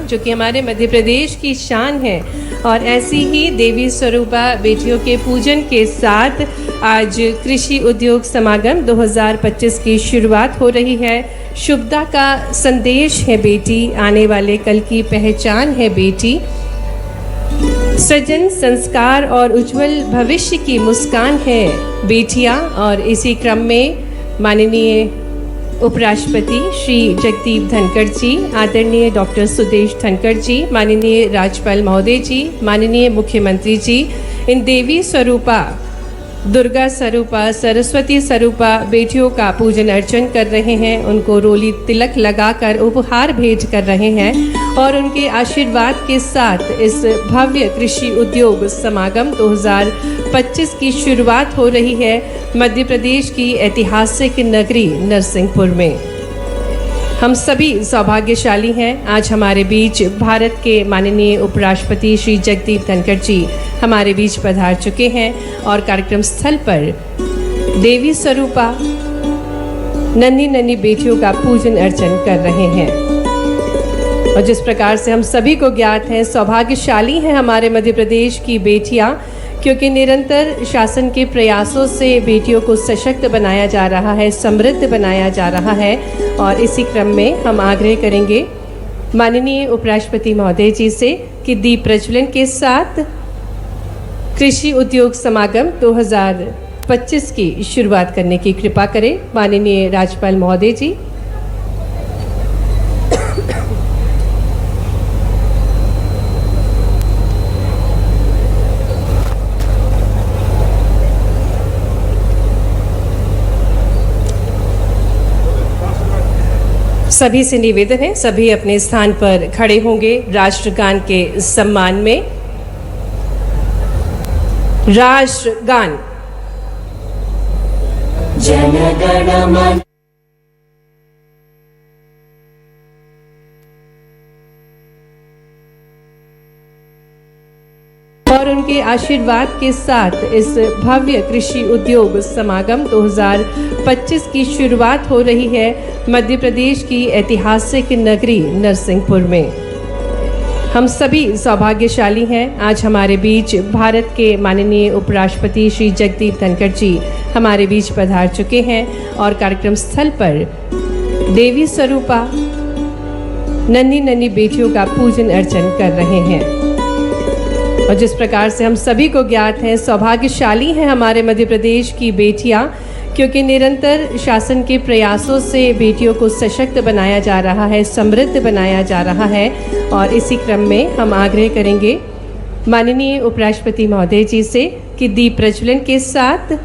जो कि हमारे मध्य प्रदेश की शान है। और ऐसी ही देवी स्वरूपा बेटियों के पूजन के साथ आज कृषि उद्योग समागम 2025 की शुरुआत हो रही है। शुभता का संदेश है बेटी, आने वाले कल की पहचान है बेटी। सृजन, संस्कार और उज्जवल भविष्य की मुस्कान है बेटियां। और इसी क्रम में माननीय उपराष्ट्रपति श्री जगदीप धनखड़ जी, आदरणीय डॉक्टर सुदेश धनखड़ जी, माननीय राज्यपाल महोदय जी, माननीय मुख्यमंत्री जी इन देवी स्वरूपा, दुर्गा स्वरूपा, सरस्वती स्वरूपा बेटियों का पूजन अर्चन कर रहे हैं। उनको रोली तिलक लगाकर उपहार भेंट कर रहे हैं और उनके आशीर्वाद के साथ इस भव्य कृषि उद्योग समागम 2025 की शुरुआत हो रही है मध्य प्रदेश की ऐतिहासिक नगरी नरसिंहपुर में। हम सभी सौभाग्यशाली हैं। आज हमारे बीच भारत के माननीय उपराष्ट्रपति श्री जगदीप धनखड़ जी हमारे बीच पधार चुके हैं और कार्यक्रम स्थल पर देवी स्वरूपा नन्ही नन्ही बेटियों का पूजन अर्चन कर रहे हैं। और जिस प्रकार से हम सभी को ज्ञात है, सौभाग्यशाली हैं हमारे मध्य प्रदेश की बेटियां, क्योंकि निरंतर शासन के प्रयासों से बेटियों को सशक्त बनाया जा रहा है, समृद्ध बनाया जा रहा है। और इसी क्रम में हम आग्रह करेंगे माननीय उपराष्ट्रपति महोदय जी से कि दीप प्रज्वलन के साथ कृषि उद्योग समागम 2025 की शुरुआत करने की कृपा करें। माननीय राज्यपाल महोदय जी। सभी से निवेदन है, सभी अपने स्थान पर खड़े होंगे। राष्ट्रगान के सम्मान में राष्ट्रगान। जन गण मन। और उनके आशीर्वाद के साथ इस भव्य कृषि उद्योग समागम 2025 की शुरुआत हो रही है मध्य प्रदेश की ऐतिहासिक नगरी नरसिंहपुर में। हम सभी सौभाग्यशाली हैं। आज हमारे बीच भारत के माननीय उपराष्ट्रपति श्री जगदीप धनखड़ जी हमारे बीच पधार चुके हैं और कार्यक्रम स्थल पर देवी स्वरूपा नन्ही नन्ही बेटियों का पूजन अर्चन कर रहे हैं। और जिस प्रकार से हम सभी को ज्ञात है, सौभाग्यशाली हैं हमारे मध्य प्रदेश की बेटियां, क्योंकि निरंतर शासन के प्रयासों से बेटियों को सशक्त बनाया जा रहा है, समृद्ध बनाया जा रहा है। और इसी क्रम में हम आग्रह करेंगे माननीय उपराष्ट्रपति महोदय जी से कि दीप प्रज्वलन के साथ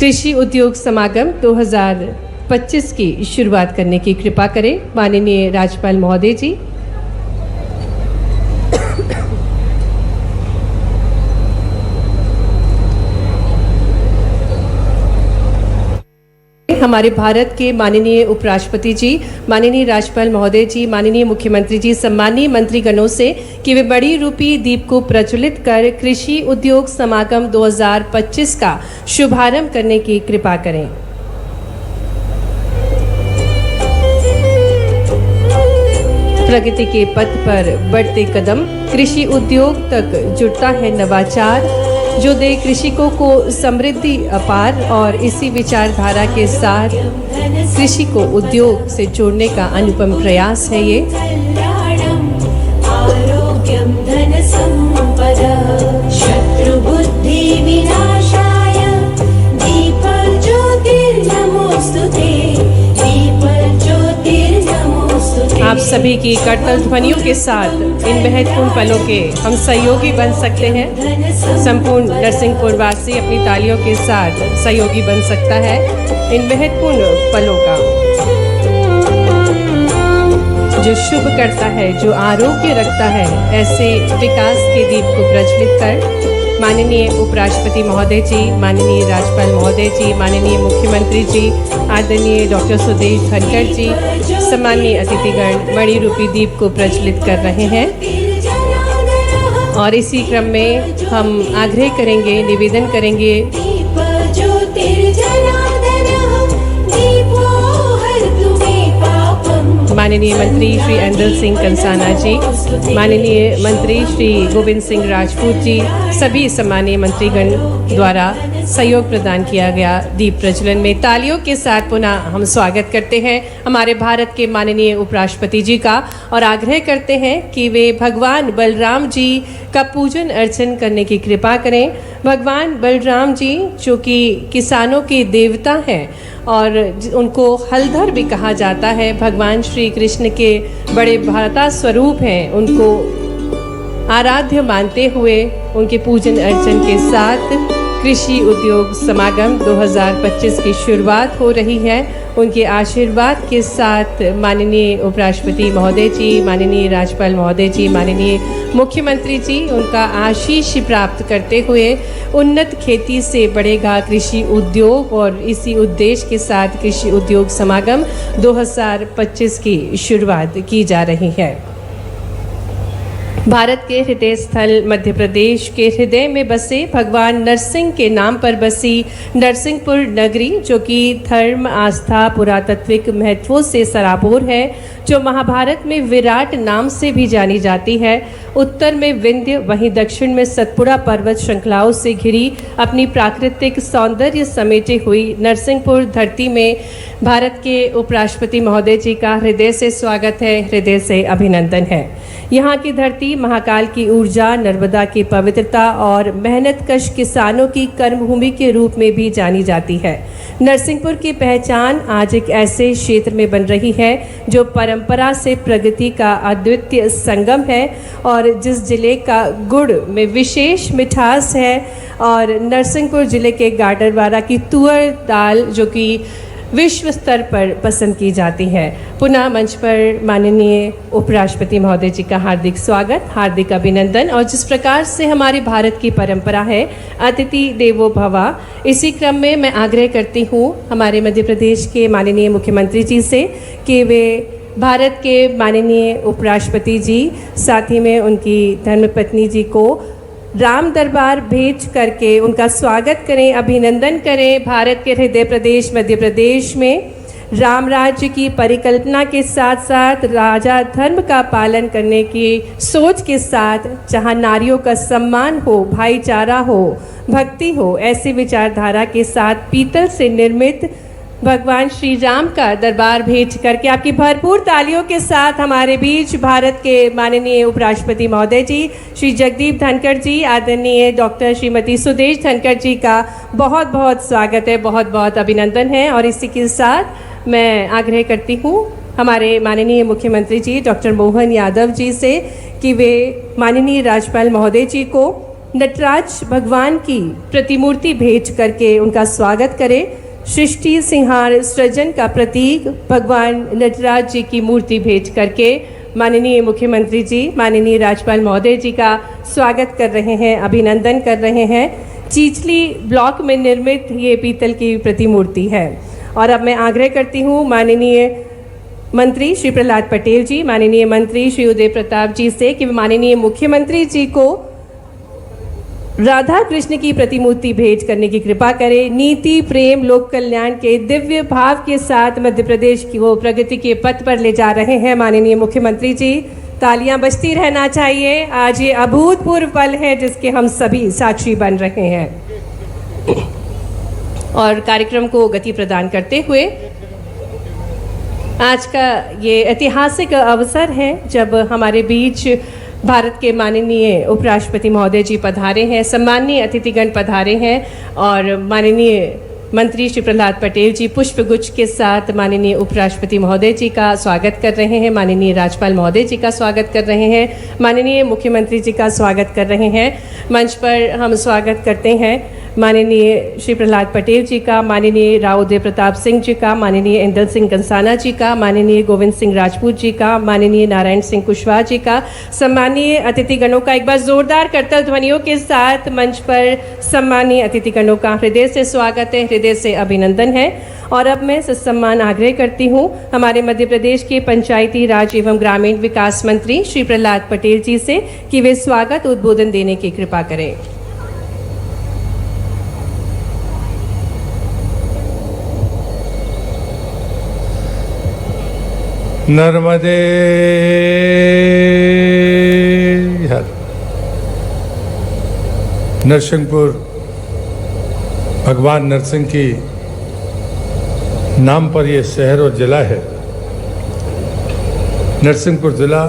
कृषि उद्योग समागम 2025 की शुरुआत करने की कृपा करें। माननीय राज्यपाल महोदय जी। हमारे भारत के माननीय उपराष्ट्रपति जी, माननीय राज्यपाल महोदय जी, माननीय मुख्यमंत्री जी, सम्मानीय मंत्रीगणों से कि वे बड़ी रूपी दीप को प्रज्वलित कर कृषि उद्योग समागम 2025 का शुभारंभ करने की कृपा करें। प्रगति के पथ पर बढ़ते कदम, कृषि उद्योग तक जुड़ता है नवाचार, जो दे कृषकों को समृद्धि अपार। और इसी विचारधारा के साथ कृषि को उद्योग से जोड़ने का अनुपम प्रयास है ये। आरोग्यम धन संपदा शत्रु बुद्धि विनाशाय दीपं ज्योतिर्नमोस्तुते दीपं ज्योतिर्नमोस्तुते। आप सभी की करतल ध्वनियों के साथ इन महत्वपूर्ण पलों के हम सहयोगी बन सकते हैं। संपूर्ण नरसिंहपुर वासी अपनी तालियों के साथ सहयोगी बन सकता है इन महत्वपूर्ण पलों का, जो शुभ करता है, जो आरोग्य रखता है। ऐसे विकास के दीप को प्रज्वलित कर माननीय उपराष्ट्रपति महोदय जी, माननीय राज्यपाल महोदय जी, माननीय मुख्यमंत्री जी, आदरणीय डॉक्टर सुदेश धनखड़ जी, सम्मानीय अतिथिगण मणि रूपी दीप को प्रज्वलित कर रहे हैं। और इसी क्रम में हम आग्रह करेंगे, निवेदन करेंगे माननीय मंत्री श्री एंदल सिंह कंसाना जी, माननीय मंत्री श्री गोविंद सिंह राजपूत जी, सभी सम्मानीय मंत्रीगण द्वारा सहयोग प्रदान किया गया दीप प्रज्वलन में तालियों के साथ पुनः हम स्वागत करते हैं हमारे भारत के माननीय उपराष्ट्रपति जी का और आग्रह करते हैं कि वे भगवान बलराम जी का पूजन अर्चन करने की कृपा करें। भगवान बलराम जी जो कि किसानों के देवता हैं और उनको हलधर भी कहा जाता है, भगवान श्री कृष्ण के बड़े भ्राता स्वरूप हैं, उनको आराध्य मानते हुए उनके पूजन अर्चन के साथ कृषि उद्योग समागम 2025 की शुरुआत हो रही है। उनके आशीर्वाद के साथ माननीय उपराष्ट्रपति महोदय जी, माननीय राज्यपाल महोदय जी, माननीय मुख्यमंत्री जी उनका आशीष प्राप्त करते हुए उन्नत खेती से बढ़ेगा कृषि उद्योग और इसी उद्देश्य के साथ कृषि उद्योग समागम 2025 की शुरुआत की जा रही है। भारत के हृदय स्थल मध्य प्रदेश के हृदय में बसे भगवान नरसिंह के नाम पर बसी नरसिंहपुर नगरी जो कि धर्म, आस्था, पुरातात्विक महत्वों से सराबोर है, जो महाभारत में विराट नाम से भी जानी जाती है। उत्तर में विंध्य, वहीं दक्षिण में सतपुड़ा पर्वत श्रृंखलाओं से घिरी अपनी प्राकृतिक सौंदर्य समेटे हुई नरसिंहपुर धरती में भारत के उपराष्ट्रपति महोदय जी का हृदय से स्वागत है, हृदय से अभिनंदन है। यहाँ की धरती महाकाल की ऊर्जा, नर्मदा की पवित्रता और मेहनतकश किसानों की कर्मभूमि के रूप में भी जानी जाती है। नरसिंहपुर की पहचान आज एक ऐसे क्षेत्र में बन रही है जो परंपरा से प्रगति का अद्वितीय संगम है और जिस जिले का गुड़ में विशेष मिठास है और नरसिंहपुर जिले के गाडरवारा की तुअर दाल जो कि विश्व स्तर पर पसंद की जाती है। पुनः मंच पर माननीय उपराष्ट्रपति महोदय जी का हार्दिक स्वागत, हार्दिक अभिनंदन। और जिस प्रकार से हमारी भारत की परंपरा है अतिथि देवो भव, इसी क्रम में मैं आग्रह करती हूँ हमारे मध्य प्रदेश के माननीय मुख्यमंत्री जी से कि वे भारत के माननीय उपराष्ट्रपति जी, साथ ही में उनकी धर्मपत्नी जी को राम दरबार भेज करके उनका स्वागत करें, अभिनंदन करें। भारत के हृदय प्रदेश मध्य प्रदेश में राम राज्य की परिकल्पना के साथ साथ राजा धर्म का पालन करने की सोच के साथ, जहां नारियों का सम्मान हो, भाईचारा हो, भक्ति हो, ऐसी विचारधारा के साथ पीतल से निर्मित भगवान श्री राम का दरबार भेज करके आपकी भरपूर तालियों के साथ हमारे बीच भारत के माननीय उपराष्ट्रपति महोदय जी श्री जगदीप धनखड़ जी, आदरणीय डॉक्टर श्रीमती सुदेश धनखड़ जी का बहुत बहुत स्वागत है, बहुत बहुत अभिनंदन है। और इसी के साथ मैं आग्रह करती हूँ हमारे माननीय मुख्यमंत्री जी डॉक्टर मोहन यादव जी से कि वे माननीय राज्यपाल महोदय जी को नटराज भगवान की प्रतिमूर्ति भेज करके उनका स्वागत करें। सृष्टि संहार सृजन का प्रतीक भगवान नटराज जी की मूर्ति भेज करके माननीय मुख्यमंत्री जी, माननीय राज्यपाल महोदय जी का स्वागत कर रहे हैं, अभिनंदन कर रहे हैं। चीचली ब्लॉक में निर्मित ये पीतल की प्रतिमूर्ति है। और अब मैं आग्रह करती हूँ माननीय मंत्री श्री प्रहलाद पटेल जी, माननीय मंत्री श्री उदय प्रताप जी से कि माननीय मुख्यमंत्री जी को राधा कृष्ण की प्रतिमूर्ति भेंट करने की कृपा करें। नीति, प्रेम, लोक कल्याण के दिव्य भाव के साथ मध्य प्रदेश की वो प्रगति के पथ पर ले जा रहे हैं माननीय मुख्यमंत्री जी। तालियां बजती रहना चाहिए। आज ये अभूतपूर्व पल है जिसके हम सभी साक्षी बन रहे हैं। और कार्यक्रम को गति प्रदान करते हुए आज का ये ऐतिहासिक अवसर है जब हमारे बीच भारत के माननीय उपराष्ट्रपति महोदय जी पधारे हैं, सम्माननीय अतिथिगण पधारे हैं और माननीय मंत्री श्री प्रहलाद पटेल जी पुष्पगुच्छ के साथ माननीय उपराष्ट्रपति महोदय जी का स्वागत कर रहे हैं, माननीय राज्यपाल महोदय जी का स्वागत कर रहे हैं, माननीय मुख्यमंत्री जी का स्वागत कर रहे हैं। मंच पर हम स्वागत करते हैं माननीय श्री प्रहलाद पटेल जी का, माननीय राव उदय प्रताप सिंह जी का, माननीय एंदल सिंह कंसाना जी का, माननीय गोविंद सिंह राजपूत जी का, माननीय नारायण सिंह कुशवाहा जी का, सम्मानीय अतिथिगणों का एक बार जोरदार करतल ध्वनियों के साथ मंच पर सम्मानीय अतिथिगणों का हृदय से स्वागत है, हृदय से अभिनंदन है। और अब मैं ससम्मान आग्रह करती हूँ हमारे मध्य प्रदेश के पंचायती राज एवं ग्रामीण विकास मंत्री श्री प्रहलाद पटेल जी से कि वे स्वागत उद्बोधन देने की कृपा करें। नर्मदे हर। नरसिंहपुर भगवान नरसिंह की नाम पर यह शहर और जिला है। नरसिंहपुर जिला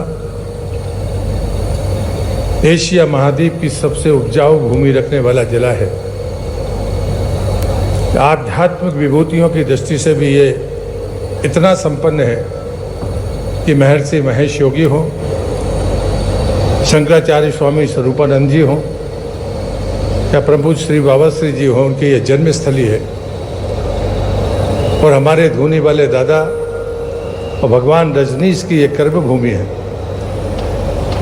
एशिया महाद्वीप की सबसे उपजाऊ भूमि रखने वाला जिला है। आध्यात्मिक विभूतियों की दृष्टि से भी ये इतना संपन्न है कि महर्षि महेश योगी हो, शंकराचार्य स्वामी स्वरूपानंद जी हो या प्रभु श्री बाबा श्री जी हो, उनकी यह जन्मस्थली है। और हमारे धूनी वाले दादा और भगवान रजनीश की एक कर्मभूमि है।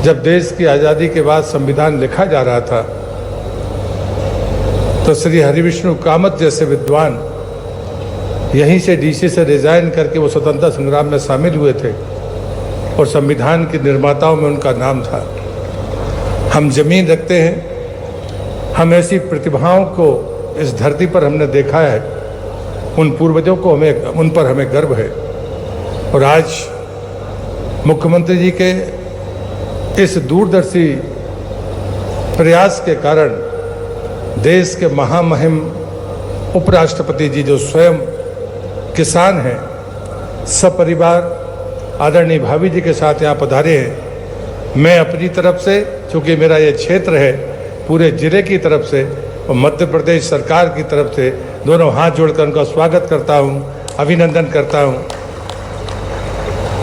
जब देश की आज़ादी के बाद संविधान लिखा जा रहा था तो श्री हरिविष्णु कामत जैसे विद्वान यहीं से डीसी से रिजाइन करके वो स्वतंत्रता संग्राम में शामिल हुए थे और संविधान के निर्माताओं में उनका नाम था। हम जमीन रखते हैं, हम ऐसी प्रतिभाओं को इस धरती पर हमने देखा है, उन पूर्वजों को उन पर हमें गर्व है। और आज मुख्यमंत्री जी के इस दूरदर्शी प्रयास के कारण देश के महामहिम उपराष्ट्रपति जी जो स्वयं किसान हैं, सपरिवार आदरणीय भाभी जी के साथ यहाँ पधारे हैं। मैं अपनी तरफ से, चूँकि मेरा ये क्षेत्र है, पूरे जिले की तरफ से और मध्य प्रदेश सरकार की तरफ से दोनों हाथ जोड़कर उनका स्वागत करता हूँ, अभिनंदन करता हूँ।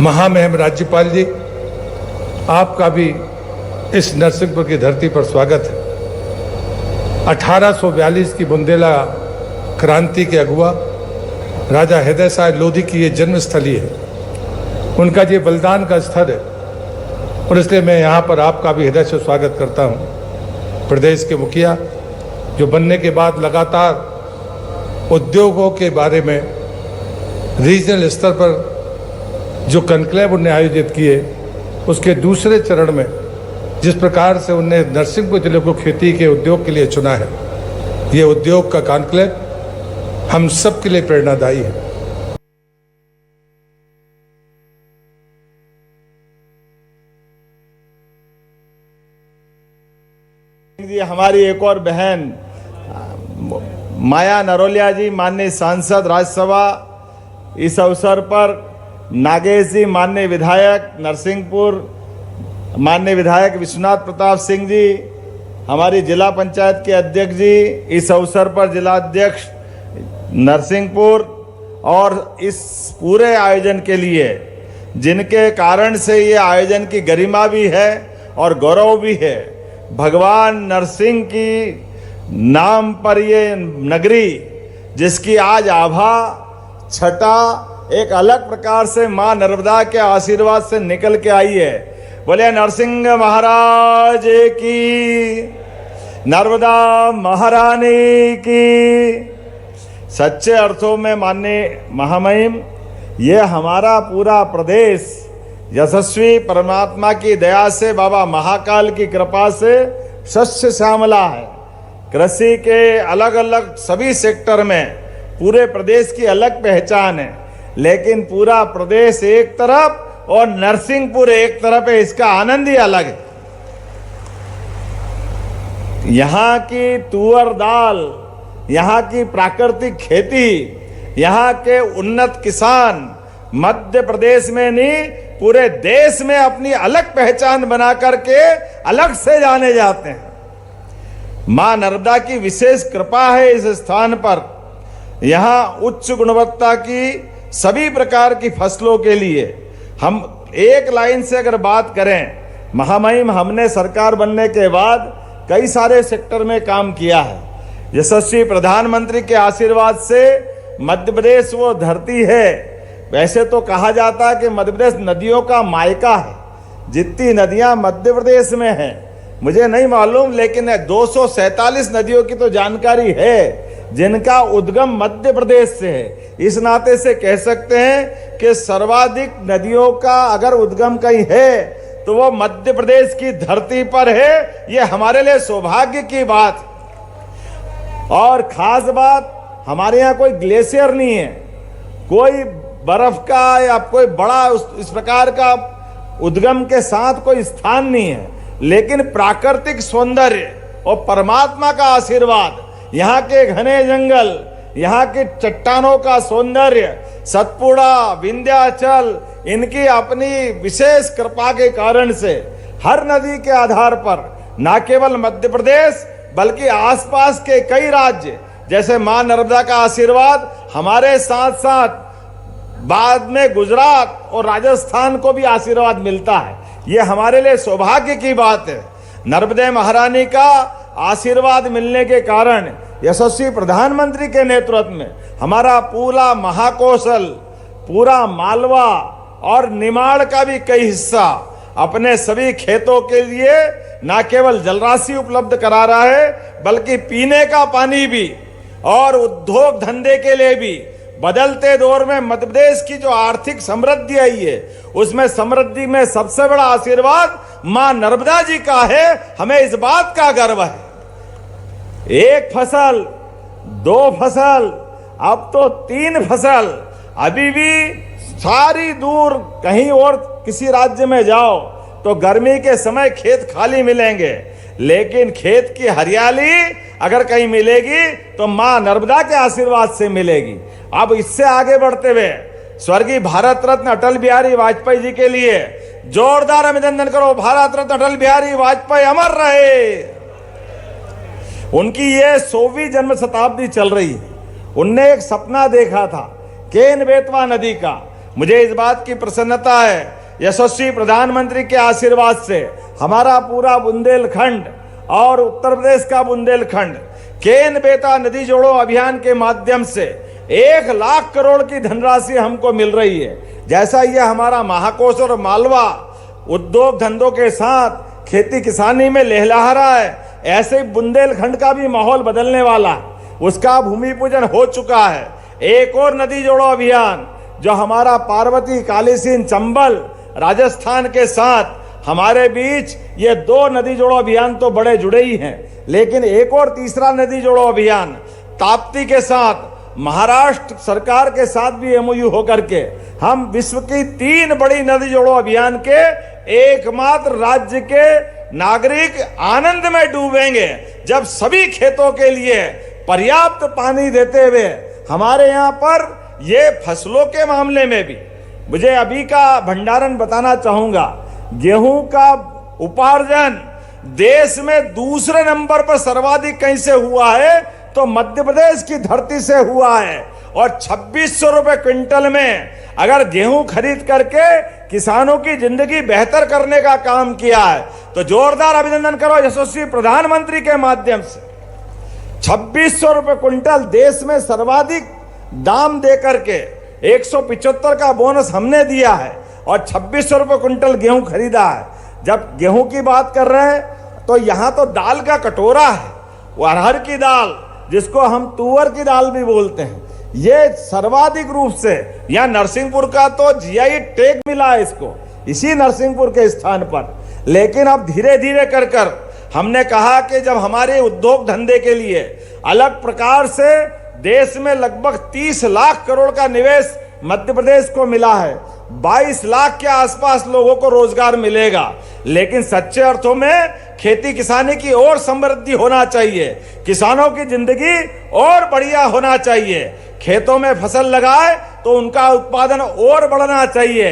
महामहिम राज्यपाल जी, आपका भी इस नरसिंहपुर की धरती पर स्वागत है। 1842 की बुंदेला क्रांति के अगुआ राजा हृदय साय लोधी की ये जन्मस्थली है, उनका ये बलिदान का स्थल है और इसलिए मैं यहाँ पर आपका भी हृदय से स्वागत करता हूँ। प्रदेश के मुखिया जो बनने के बाद लगातार उद्योगों के बारे में रीजनल स्तर पर जो कॉन्क्लेव उन्हें आयोजित किए, उसके दूसरे चरण में जिस प्रकार से उन्हें नरसिंहपुर जिले को खेती के उद्योग के लिए चुना है, ये उद्योग का कॉन्क्लेव हम सब के लिए प्रेरणादायी है। जी, हमारी एक और बहन माया नरोलिया जी, माननीय सांसद राज्यसभा, इस अवसर पर नागेश जी, माननीय विधायक नरसिंहपुर, माननीय विधायक विश्वनाथ प्रताप सिंह जी, हमारी जिला पंचायत के अध्यक्ष जी, इस अवसर पर जिला अध्यक्ष नरसिंहपुर, और इस पूरे आयोजन के लिए जिनके कारण से ये आयोजन की गरिमा भी है और गौरव भी है, भगवान नरसिंह की नाम पर ये नगरी जिसकी आज आभा छटा एक अलग प्रकार से माँ नर्मदा के आशीर्वाद से निकल के आई है। बोले नरसिंह महाराज की, नर्मदा महारानी की। सच्चे अर्थों में माननीय महामहिम, ये हमारा पूरा प्रदेश यशस्वी परमात्मा की दया से, बाबा महाकाल की कृपा से शस्य श्यामला है। कृषि के अलग अलग सभी सेक्टर में पूरे प्रदेश की अलग पहचान है, लेकिन पूरा प्रदेश एक तरफ और नरसिंहपुर एक तरफ है, इसका आनंद ही अलग है। यहाँ की तुअर दाल, यहाँ की प्राकृतिक खेती, यहाँ के उन्नत किसान मध्य प्रदेश में नहीं पूरे देश में अपनी अलग पहचान बना करके अलग से जाने जाते हैं। मां नर्मदा की विशेष कृपा है इस स्थान पर। यहाँ उच्च गुणवत्ता की सभी प्रकार की फसलों के लिए, हम एक लाइन से अगर बात करें, महामहिम हमने सरकार बनने के बाद कई सारे सेक्टर में काम किया है। यशस्वी प्रधानमंत्री के आशीर्वाद से मध्य प्रदेश वो धरती है, वैसे तो कहा जाता है कि मध्य प्रदेश नदियों का मायका है। जितनी नदियां मध्य प्रदेश में हैं मुझे नहीं मालूम, लेकिन 247 नदियों की तो जानकारी है जिनका उद्गम मध्य प्रदेश से है। इस नाते से कह सकते हैं कि सर्वाधिक नदियों का अगर उद्गम कहीं है तो वो मध्य प्रदेश की धरती पर है। ये हमारे लिए सौभाग्य की बात। और खास बात, हमारे यहाँ कोई ग्लेशियर नहीं है, कोई बर्फ का या कोई बड़ा इस प्रकार का उद्गम के साथ कोई स्थान नहीं है, लेकिन प्राकृतिक सौंदर्य और परमात्मा का आशीर्वाद, यहाँ के घने जंगल, यहाँ की चट्टानों का सौंदर्य, सतपुड़ा, विंध्याचल, इनकी अपनी विशेष कृपा के कारण से हर नदी के आधार पर न केवल मध्य प्रदेश बल्कि आसपास के कई राज्य, जैसे मां नर्मदा का आशीर्वाद हमारे साथ साथ बाद में गुजरात और राजस्थान को भी आशीर्वाद मिलता है। ये हमारे लिए सौभाग्य की बात है। नर्मदे महारानी का आशीर्वाद मिलने के कारण यशस्वी प्रधानमंत्री के नेतृत्व में हमारा पूरा महाकौशल, पूरा मालवा और निमाड़ का भी कई हिस्सा अपने सभी खेतों के लिए न केवल जलराशि उपलब्ध करा रहा है, बल्कि पीने का पानी भी और उद्योग धंधे के लिए भी। बदलते दौर में मध्य प्रदेश की जो आर्थिक समृद्धि आई है, उसमें समृद्धि में सबसे बड़ा आशीर्वाद मां नर्मदा जी का है। हमें इस बात का गर्व है। एक फसल, दो फसल, अब तो 3 फसल। अभी भी सारी दूर कहीं और किसी राज्य में जाओ तो गर्मी के समय खेत खाली मिलेंगे, लेकिन खेत की हरियाली अगर कहीं मिलेगी तो मां नर्मदा के आशीर्वाद से मिलेगी। अब इससे आगे बढ़ते हुए स्वर्गीय भारत रत्न अटल बिहारी वाजपेयी जी के लिए जोरदार अभिनंदन करो। भारत रत्न अटल बिहारी वाजपेयी अमर रहे। उनकी ये 100वीं जन्म शताब्दी चल रही है। उनने एक सपना देखा था केन बेतवा नदी का। मुझे इस बात की प्रसन्नता है, यशस्वी प्रधानमंत्री के आशीर्वाद से हमारा पूरा बुंदेलखंड और उत्तर प्रदेश का बुंदेलखंड केन बेतवा नदी जोड़ो अभियान के माध्यम से 1 लाख करोड़ की धनराशि हमको मिल रही है। जैसा यह हमारा महाकोश और मालवा उद्योग धंधों के साथ खेती किसानी में लहलहा रहा है, ऐसे बुंदेलखंड का भी माहौल बदलने वाला है। उसका भूमि पूजन हो चुका है। एक और नदी जोड़ो अभियान जो हमारा पार्वती, कालीसिंध, चंबल, राजस्थान के साथ हमारे बीच, ये 2 नदी जोड़ो अभियान तो बड़े जुड़े ही हैं, लेकिन एक और तीसरा नदी जोड़ो अभियान ताप्ती के साथ महाराष्ट्र सरकार के साथ भी एमओयू होकर के हम विश्व की 3 बड़ी नदी जोड़ो अभियान के एकमात्र राज्य के नागरिक आनंद में डूबेंगे जब सभी खेतों के लिए पर्याप्त पानी देते हुए हमारे यहाँ पर ये फसलों के मामले में भी मुझे अभी का भंडारण बताना चाहूंगा। गेहूं का उपार्जन देश में दूसरे नंबर पर सर्वाधिक कहीं से हुआ है तो मध्य प्रदेश की धरती से हुआ है। और 2600 रुपए क्विंटल में अगर गेहूं खरीद करके किसानों की जिंदगी बेहतर करने का काम किया है तो जोरदार अभिनंदन करो यशस्वी प्रधानमंत्री के माध्यम से। 2600 रुपए क्विंटल देश में सर्वाधिक दाम देकर के 175 का बोनस हमने दिया है और 2600 रुपए क्विंटल गेहूं खरीदा है। जब गेहूं की बात कर रहे हैं तो यहां तो दाल का कटोरा है, वो अरहर की दाल जिसको हम तुअर की दाल भी बोलते हैं, ये सर्वाधिक रूप से यहाँ नरसिंहपुर का तो जीआई टैग मिला है इसको, इसी नरसिंहपुर के स्थान पर। लेकिन अब धीरे धीरे कर कर हमने कहा कि जब हमारे उद्योग धंधे के लिए अलग प्रकार से देश में लगभग 30 लाख करोड़ का निवेश मध्य प्रदेश को मिला है, 22 लाख के आसपास लोगों को रोजगार मिलेगा। लेकिन सच्चे अर्थों में खेती किसानी की और समृद्धि होना चाहिए, किसानों की जिंदगी और बढ़िया होना चाहिए। खेतों में फसल लगाए तो उनका उत्पादन और बढ़ना चाहिए।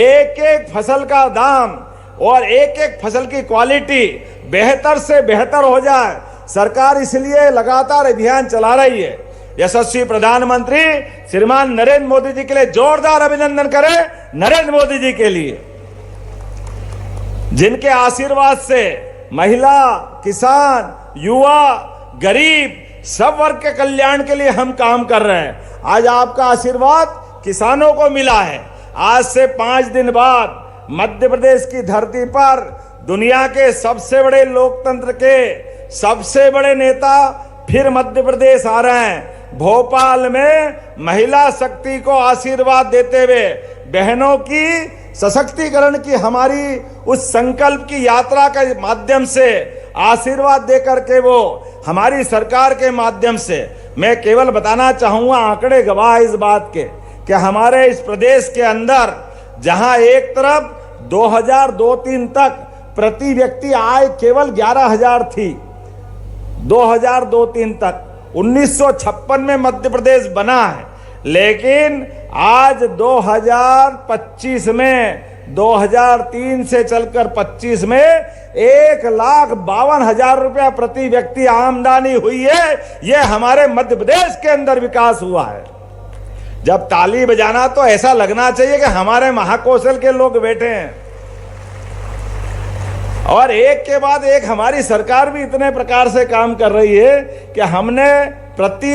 एक एक फसल का दाम और एक एक फसल की क्वालिटी बेहतर से बेहतर हो जाए, सरकार इसलिए लगातार अभियान चला रही है। यशस्वी प्रधानमंत्री श्रीमान नरेंद्र मोदी जी के लिए जोरदार अभिनंदन करें। नरेंद्र मोदी जी के लिए जिनके आशीर्वाद से महिला, किसान, युवा, गरीब सब वर्ग के कल्याण के लिए हम काम कर रहे हैं। आज आपका आशीर्वाद किसानों को मिला है। आज से 5 दिन बाद मध्य प्रदेश की धरती पर दुनिया के सबसे बड़े लोकतंत्र के सबसे बड़े नेता फिर मध्य प्रदेश आ रहे हैं। भोपाल में महिला शक्ति को आशीर्वाद देते हुए बहनों की सशक्तिकरण की हमारी उस संकल्प की यात्रा के माध्यम से आशीर्वाद देकर के वो हमारी सरकार के माध्यम से, मैं केवल बताना चाहूंगा, आंकड़े गवाह इस बात के कि हमारे इस प्रदेश के अंदर जहां एक तरफ 2002-03 तक प्रति व्यक्ति आय केवल 11,000 थी, 2002-03 तक 1956 में मध्य प्रदेश बना है, लेकिन आज 2025 में 2003 से चलकर 25 में 1,52,000 रुपया प्रति व्यक्ति आमदनी हुई है। यह हमारे मध्य प्रदेश के अंदर विकास हुआ है। जब ताली बजाना तो ऐसा लगना चाहिए कि हमारे महाकौशल के लोग बैठे हैं, और एक के बाद एक हमारी सरकार भी इतने प्रकार से काम कर रही है कि हमने प्रति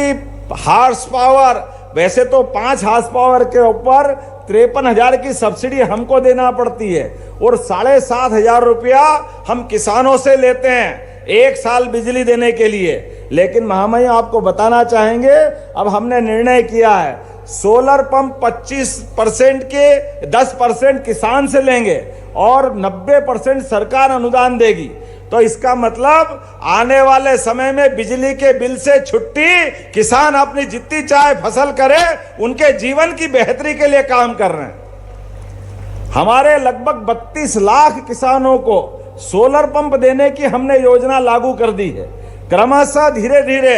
हार्स पावर, वैसे तो 5 हार्स पावर के ऊपर 53,000 की सब्सिडी हमको देना पड़ती है, और 7,500 रुपया हम किसानों से लेते हैं 1 साल बिजली देने के लिए। लेकिन महामहिम आपको बताना चाहेंगे, अब हमने निर्णय किया है सोलर पंप 25% के 10% किसान से लेंगे और 90% सरकार अनुदान देगी। तो इसका मतलब आने वाले समय में बिजली के बिल से छुट्टी, किसान अपनी जितनी चाहे फसल करे, उनके जीवन की बेहतरी के लिए काम कर रहे हैं। हमारे लगभग 32 लाख किसानों को सोलर पंप देने की हमने योजना लागू कर दी है। क्रमशः धीरे धीरे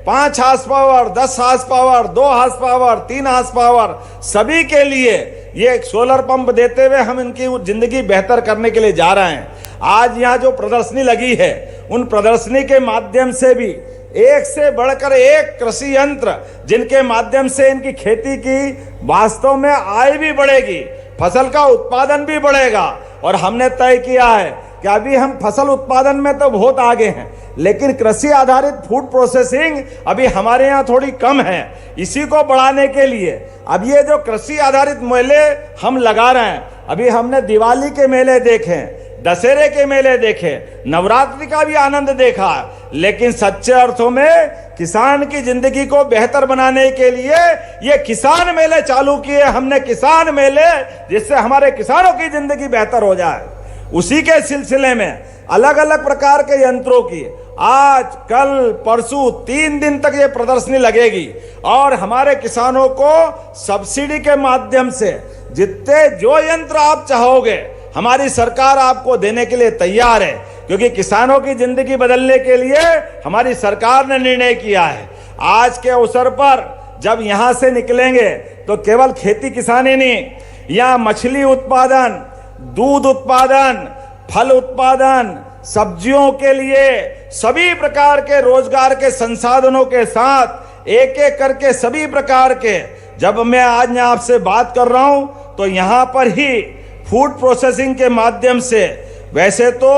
5 horse power, 10 horse power, 2 horse power, 3 horse power सभी के लिए ये सोलर पंप देते हुए हम इनकी जिंदगी बेहतर करने के लिए जा रहे हैं। आज यहाँ जो प्रदर्शनी लगी है, उन प्रदर्शनी के माध्यम से भी एक से बढ़कर एक कृषि यंत्र, जिनके माध्यम से इनकी खेती की वास्तव में आय भी बढ़ेगी, फसल का उत्पादन भी बढ़ेगा। और हमने तय किया है कि अभी हम फसल उत्पादन में तो बहुत आगे हैं, लेकिन कृषि आधारित फूड प्रोसेसिंग अभी हमारे यहाँ थोड़ी कम है। इसी को बढ़ाने के लिए अब ये जो कृषि आधारित मेले हम लगा रहे हैं, अभी हमने दिवाली के मेले देखे, दशहरे के मेले देखे, नवरात्रि का भी आनंद देखा, लेकिन सच्चे अर्थों में किसान की जिंदगी को बेहतर बनाने के लिए ये किसान मेले चालू किए हमने। किसान मेले, जिससे हमारे किसानों की जिंदगी बेहतर हो जाए। उसी के सिलसिले में अलग अलग प्रकार के यंत्रों की आज, कल, परसों 3 दिन तक ये प्रदर्शनी लगेगी, और हमारे किसानों को सब्सिडी के माध्यम से जितने जो यंत्र आप चाहोगे हमारी सरकार आपको देने के लिए तैयार है, क्योंकि किसानों की जिंदगी बदलने के लिए हमारी सरकार ने निर्णय किया है। आज के अवसर पर जब यहां से निकलेंगे तो केवल खेती किसानी नहीं, यहाँ मछली उत्पादन, दूध उत्पादन, फल उत्पादन, सब्जियों के लिए सभी प्रकार के रोजगार के संसाधनों के साथ एक एक करके सभी प्रकार के, जब मैं आज आपसे बात कर रहा हूं तो यहां पर ही फूड प्रोसेसिंग के माध्यम से, वैसे तो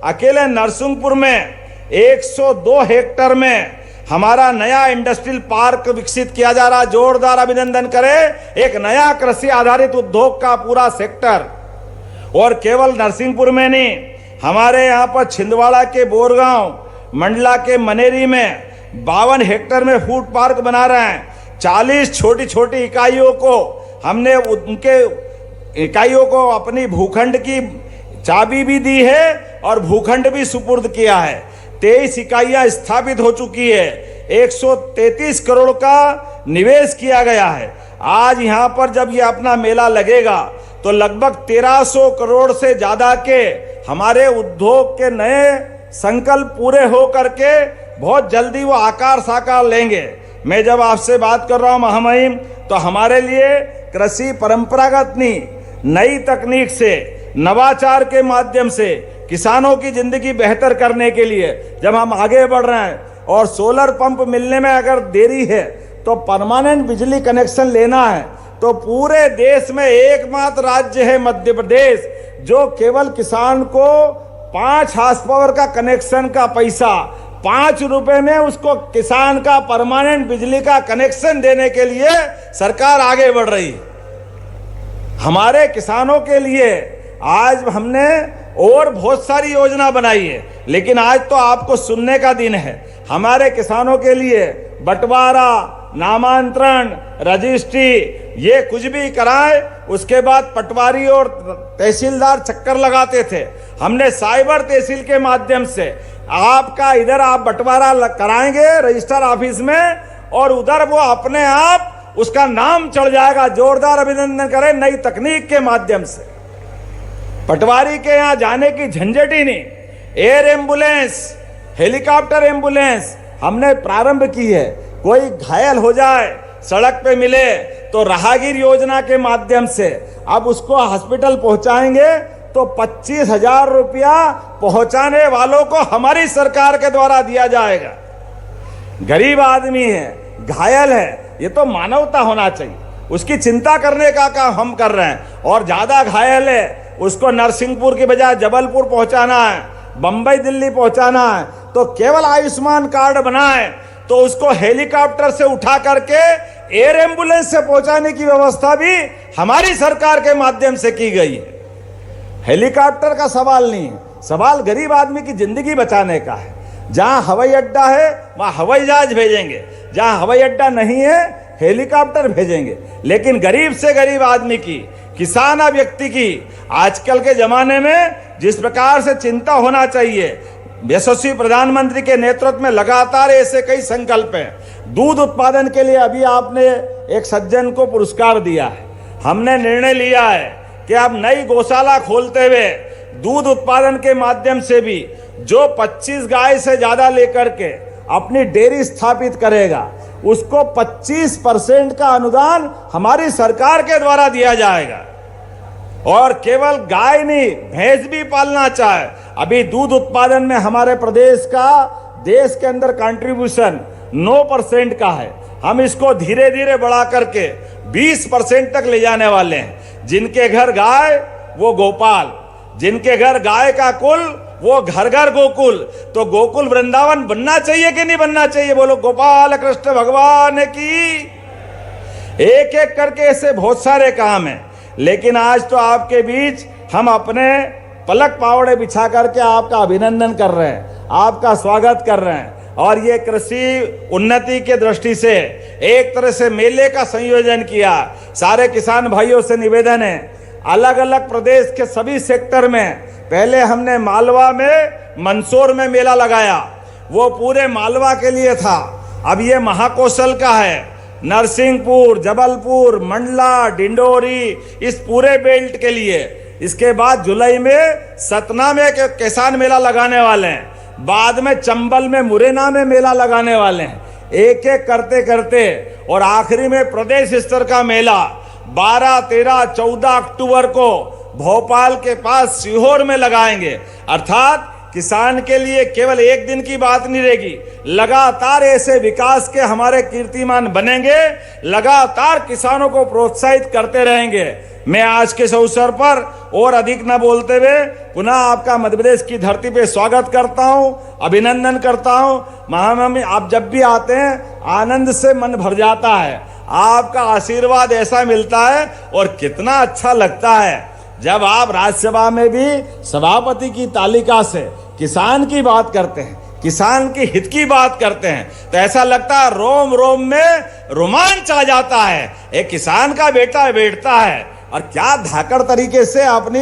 अकेले नरसिंहपुर में 102 हेक्टेयर में हमारा नया इंडस्ट्रियल पार्क विकसित किया जा रहा। जोरदार अभिनंदन करें, एक नया कृषि आधारित उद्योग का पूरा सेक्टर। और केवल नरसिंहपुर में नहीं, हमारे यहाँ पर छिंदवाड़ा के बोरगांव, मंडला के मनेरी में 52 हेक्टेयर में फूड पार्क बना रहे हैं। 40 छोटी छोटी इकाइयों को हमने उनके इकाइयों को अपनी भूखंड की चाबी भी दी है और भूखंड भी सुपुर्द किया है। 23 इकाइयां स्थापित हो चुकी है। 133 करोड़ का निवेश किया गया है। आज यहां पर जब ये अपना मेला लगेगा तो लगभग 1300 करोड़ से ज्यादा के हमारे उद्योग के नए संकल्प पूरे हो करके बहुत जल्दी वो आकार साकार लेंगे। मैं जब आपसे बात कर रहा हूं महामहिम, तो हमारे लिए कृषि परंपरागत नहीं, नई तकनीक से, नवाचार के माध्यम से किसानों की जिंदगी बेहतर करने के लिए जब हम आगे बढ़ रहे हैं, और सोलर पंप मिलने में अगर देरी है तो परमानेंट बिजली कनेक्शन लेना है, तो पूरे देश में एकमात्र राज्य है मध्य प्रदेश जो केवल किसान को 5 हार्स पावर का कनेक्शन का पैसा 5 रुपए में उसको किसान का परमानेंट बिजली का कनेक्शन देने के लिए सरकार आगे बढ़ रही है। हमारे किसानों के लिए आज हमने और बहुत सारी योजना बनाई है, लेकिन आज तो आपको सुनने का दिन है। हमारे किसानों के लिए बंटवारा, नामांतरण, रजिस्ट्री, ये कुछ भी कराए, उसके बाद पटवारी और तहसीलदार चक्कर लगाते थे। हमने साइबर तहसील के माध्यम से आपका इधर आप बंटवारा कराएंगे रजिस्टर ऑफिस में, और उधर वो अपने आप उसका नाम चढ़ जाएगा। जोरदार अभिनंदन करें नई तकनीक के माध्यम से। पटवारी के यहां जाने की झंझट ही नहीं। एयर एम्बुलेंस, हेलीकॉप्टर एम्बुलेंस हमने प्रारंभ की है। कोई घायल हो जाए, सड़क पे मिले तो राहगीर योजना के माध्यम से अब उसको हॉस्पिटल पहुंचाएंगे तो 25,000 रुपया पहुंचाने वालों को हमारी सरकार के द्वारा दिया जाएगा। गरीब आदमी है, घायल है, ये तो मानवता होना चाहिए। उसकी चिंता करने का काम हम कर रहे हैं। और ज्यादा घायल है, उसको नरसिंहपुर की बजाय जबलपुर पहुंचाना है, बंबई दिल्ली पहुंचाना है, तो केवल आयुष्मान कार्ड बनाए तो उसको हेलीकॉप्टर से उठा करके एयर एम्बुलेंस से पहुंचाने की व्यवस्था भी हमारी सरकार के माध्यम से की गई है। हेलीकॉप्टर का सवाल नहीं है, सवाल गरीब आदमी की जिंदगी बचाने का है। जहां हवाई अड्डा है वहां हवाई जहाज भेजेंगे, जहां हवाई अड्डा नहीं है हेलीकॉप्टर भेजेंगे। लेकिन गरीब से गरीब आदमी की, किसान व्यक्ति की आजकल के जमाने में जिस प्रकार से चिंता होना चाहिए, यशस्वी प्रधानमंत्री के नेतृत्व में लगातार ऐसे कई संकल्प हैं। दूध उत्पादन के लिए अभी आपने एक सज्जन को पुरस्कार दिया है। हमने निर्णय लिया है कि अब नई गौशाला खोलते हुए दूध उत्पादन के माध्यम से भी जो 25 गाय से ज्यादा लेकर के अपनी डेयरी स्थापित करेगा उसको 25% का अनुदान हमारी सरकार के द्वारा दिया जाएगा। और केवल गाय नहीं, भैंस भी पालना चाहे। अभी दूध उत्पादन में हमारे प्रदेश का देश के अंदर कंट्रीब्यूशन 9% का है। हम इसको धीरे धीरे बढ़ा करके 20% तक ले जाने वाले हैं। जिनके घर गाय वो गोपाल, जिनके घर गाय का कुल वो घर घर गोकुल। तो गोकुल वृंदावन बनना चाहिए कि नहीं बनना चाहिए? बोलो गोपाल कृष्ण भगवान की। एक एक करके ऐसे बहुत सारे काम हैं। लेकिन आज तो आपके बीच हम अपने पलक पावड़े बिछा करके आपका अभिनंदन कर रहे हैं, आपका स्वागत कर रहे हैं। और ये कृषि उन्नति के दृष्टि से एक तरह से मेले का संयोजन किया। सारे किसान भाइयों से निवेदन है, अलग अलग प्रदेश के सभी सेक्टर में, पहले हमने मालवा में मंदसौर में मेला लगाया, वो पूरे मालवा के लिए था। अब ये महाकौशल का है, नरसिंहपुर, जबलपुर, मंडला, डिंडोरी, इस पूरे बेल्ट के लिए। इसके बाद जुलाई में सतना में किसान मेला लगाने वाले हैं, बाद में चंबल में, मुरैना में मेला लगाने वाले हैं। एक एक करते करते और आखिरी में प्रदेश स्तर का मेला 12, 13, 14 अक्टूबर को भोपाल के पास सीहोर में लगाएंगे। अर्थात किसान के लिए केवल एक दिन की बात नहीं रहेगी, लगातार ऐसे विकास के हमारे कीर्तिमान बनेंगे, लगातार किसानों को प्रोत्साहित करते रहेंगे। मैं आज के इस अवसर पर और अधिक न बोलते हुए पुनः आपका मध्य प्रदेश की धरती पे स्वागत करता हूं, अभिनंदन करता हूं। महामहिम, आप जब भी आते हैं आनंद से मन भर जाता है, आपका आशीर्वाद ऐसा मिलता है और कितना अच्छा लगता है जब आप राज्यसभा में भी सभापति की तालिका से किसान की बात करते हैं, किसान के हित की बात करते हैं, तो ऐसा लगता है रोम रोम में रोमांच आ जाता है। एक किसान का बेटा बैठता है और क्या धाकड़ तरीके से अपनी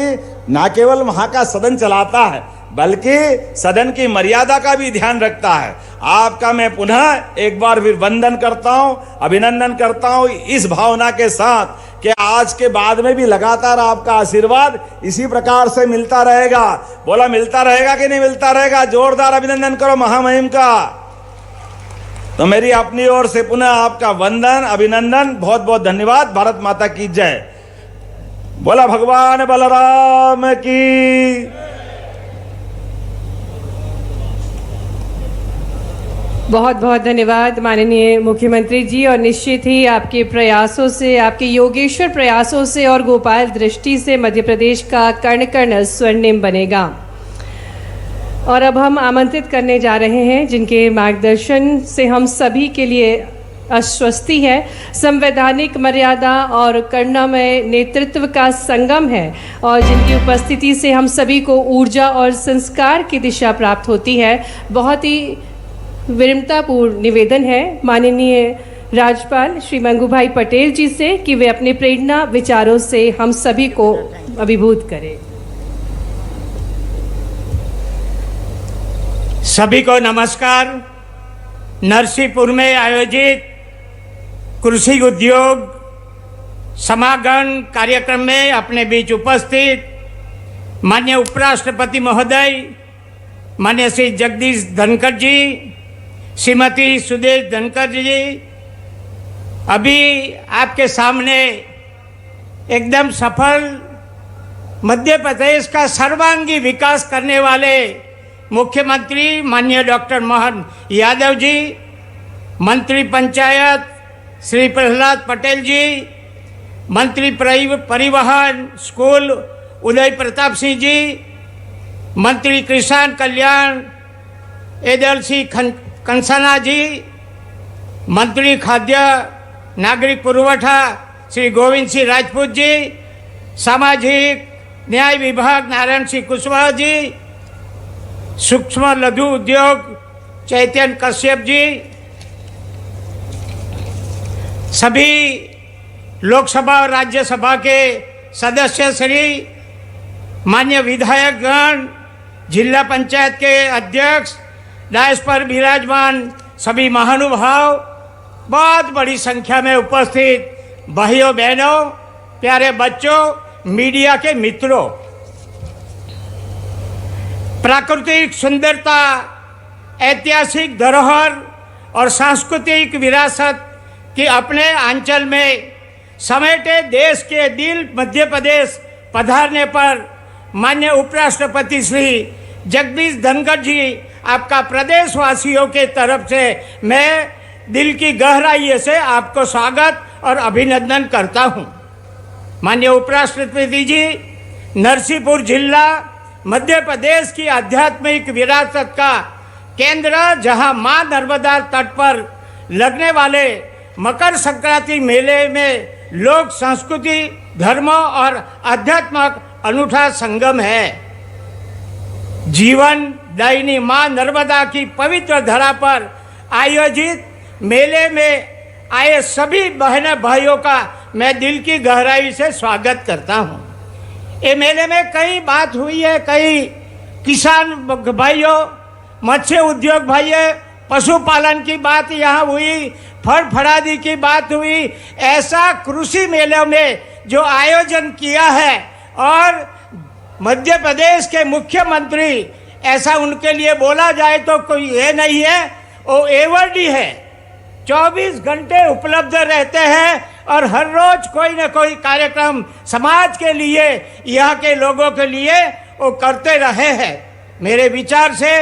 न केवल वहां का सदन चलाता है बल्कि सदन की मर्यादा का भी ध्यान रखता है। आपका मैं पुनः एक बार फिर वंदन करता हूं, अभिनंदन करता हूं इस भावना के साथ कि आज के बाद में भी लगातार आपका आशीर्वाद इसी प्रकार से मिलता रहेगा। बोला मिलता रहेगा कि नहीं मिलता रहेगा? जोरदार अभिनंदन करो महामहिम का। तो मेरी अपनी ओर से पुनः आपका वंदन, अभिनंदन, बहुत बहुत धन्यवाद। भारत माता की जय। बोला भगवान बलराम की। बहुत बहुत धन्यवाद माननीय मुख्यमंत्री जी। और निश्चित ही आपके प्रयासों से, आपके योगेश्वर प्रयासों से और गोपाल दृष्टि से मध्य प्रदेश का कण कण स्वर्णिम बनेगा। और अब हम आमंत्रित करने जा रहे हैं जिनके मार्गदर्शन से हम सभी के लिए आश्वस्ति है, संवैधानिक मर्यादा और करुणामय नेतृत्व का संगम है, और जिनकी उपस्थिति से हम सभी को ऊर्जा और संस्कार की दिशा प्राप्त होती है। बहुत ही विनम्रतापूर्ण निवेदन है माननीय राज्यपाल श्री मंगूभाई पटेल जी से कि वे अपने प्रेरणा विचारों से हम सभी को अभिभूत करें। सभी को नमस्कार। नरसिंहपुर में आयोजित कृषि उद्योग समागम कार्यक्रम में अपने बीच उपस्थित माननीय उपराष्ट्रपति महोदय, माननीय श्री जगदीश धनखड़ जी, श्रीमती सुदेश धनखड़ जी, अभी आपके सामने एकदम सफल मध्य प्रदेश का सर्वांगी विकास करने वाले मुख्यमंत्री माननीय डॉक्टर मोहन यादव जी, मंत्री पंचायत श्री प्रहलाद पटेल जी, मंत्री परिवहन स्कूल उदय प्रताप सिंह जी, मंत्री किसान कल्याण एदल सिंह कंसाना जी, मंत्री खाद्य नागरिक पुरवठा श्री गोविंद सिंह राजपूत जी, सामाजिक न्याय विभाग नारायण सिंह कुशवाहा जी, सूक्ष्म लघु उद्योग चैतन्य कश्यप जी, सभी लोकसभा और राज्यसभा के सदस्य श्री, मान्य विधायकगण, जिला पंचायत के अध्यक्ष, डायस पर विराजमान सभी महानुभाव, बहुत बड़ी संख्या में उपस्थित भाइयों बहनों, प्यारे बच्चों, मीडिया के मित्रों, प्राकृतिक सुंदरता, ऐतिहासिक धरोहर और सांस्कृतिक विरासत के अपने अंचल में समेटे देश के दिल मध्य प्रदेश पधारने पर माननीय उपराष्ट्रपति श्री जगदीश धनखड़ जी, आपका प्रदेशवासियों के तरफ से मैं दिल की गहराई से आपको स्वागत और अभिनंदन करता हूं। माननीय उपराष्ट्रपति जी, नरसिंहपुर जिला मध्य प्रदेश की आध्यात्मिक विरासत का केंद्र, जहां मां नर्मदा तट पर लगने वाले मकर संक्रांति मेले में लोक संस्कृति, धर्मों और अध्यात्मक अनूठा संगम है। जीवन दायिनी मां नर्मदा की पवित्र धरा पर आयोजित मेले में आए सभी बहन भाइयों का मैं दिल की गहराई से स्वागत करता हूं। ये मेले में कई बात हुई है, कई किसान भाइयों, मत्स्य उद्योग भाइयों, पशुपालन की बात यहाँ हुई, फल फड़ादी की बात हुई। ऐसा कृषि मेले में जो आयोजन किया है और मध्य प्रदेश के मुख्यमंत्री, ऐसा उनके लिए बोला जाए तो कोई ये नहीं है, वो एवरडी है, 24 घंटे उपलब्ध रहते हैं और हर रोज कोई न कोई कार्यक्रम समाज के लिए, यहाँ के लोगों के लिए वो करते रहे हैं। मेरे विचार से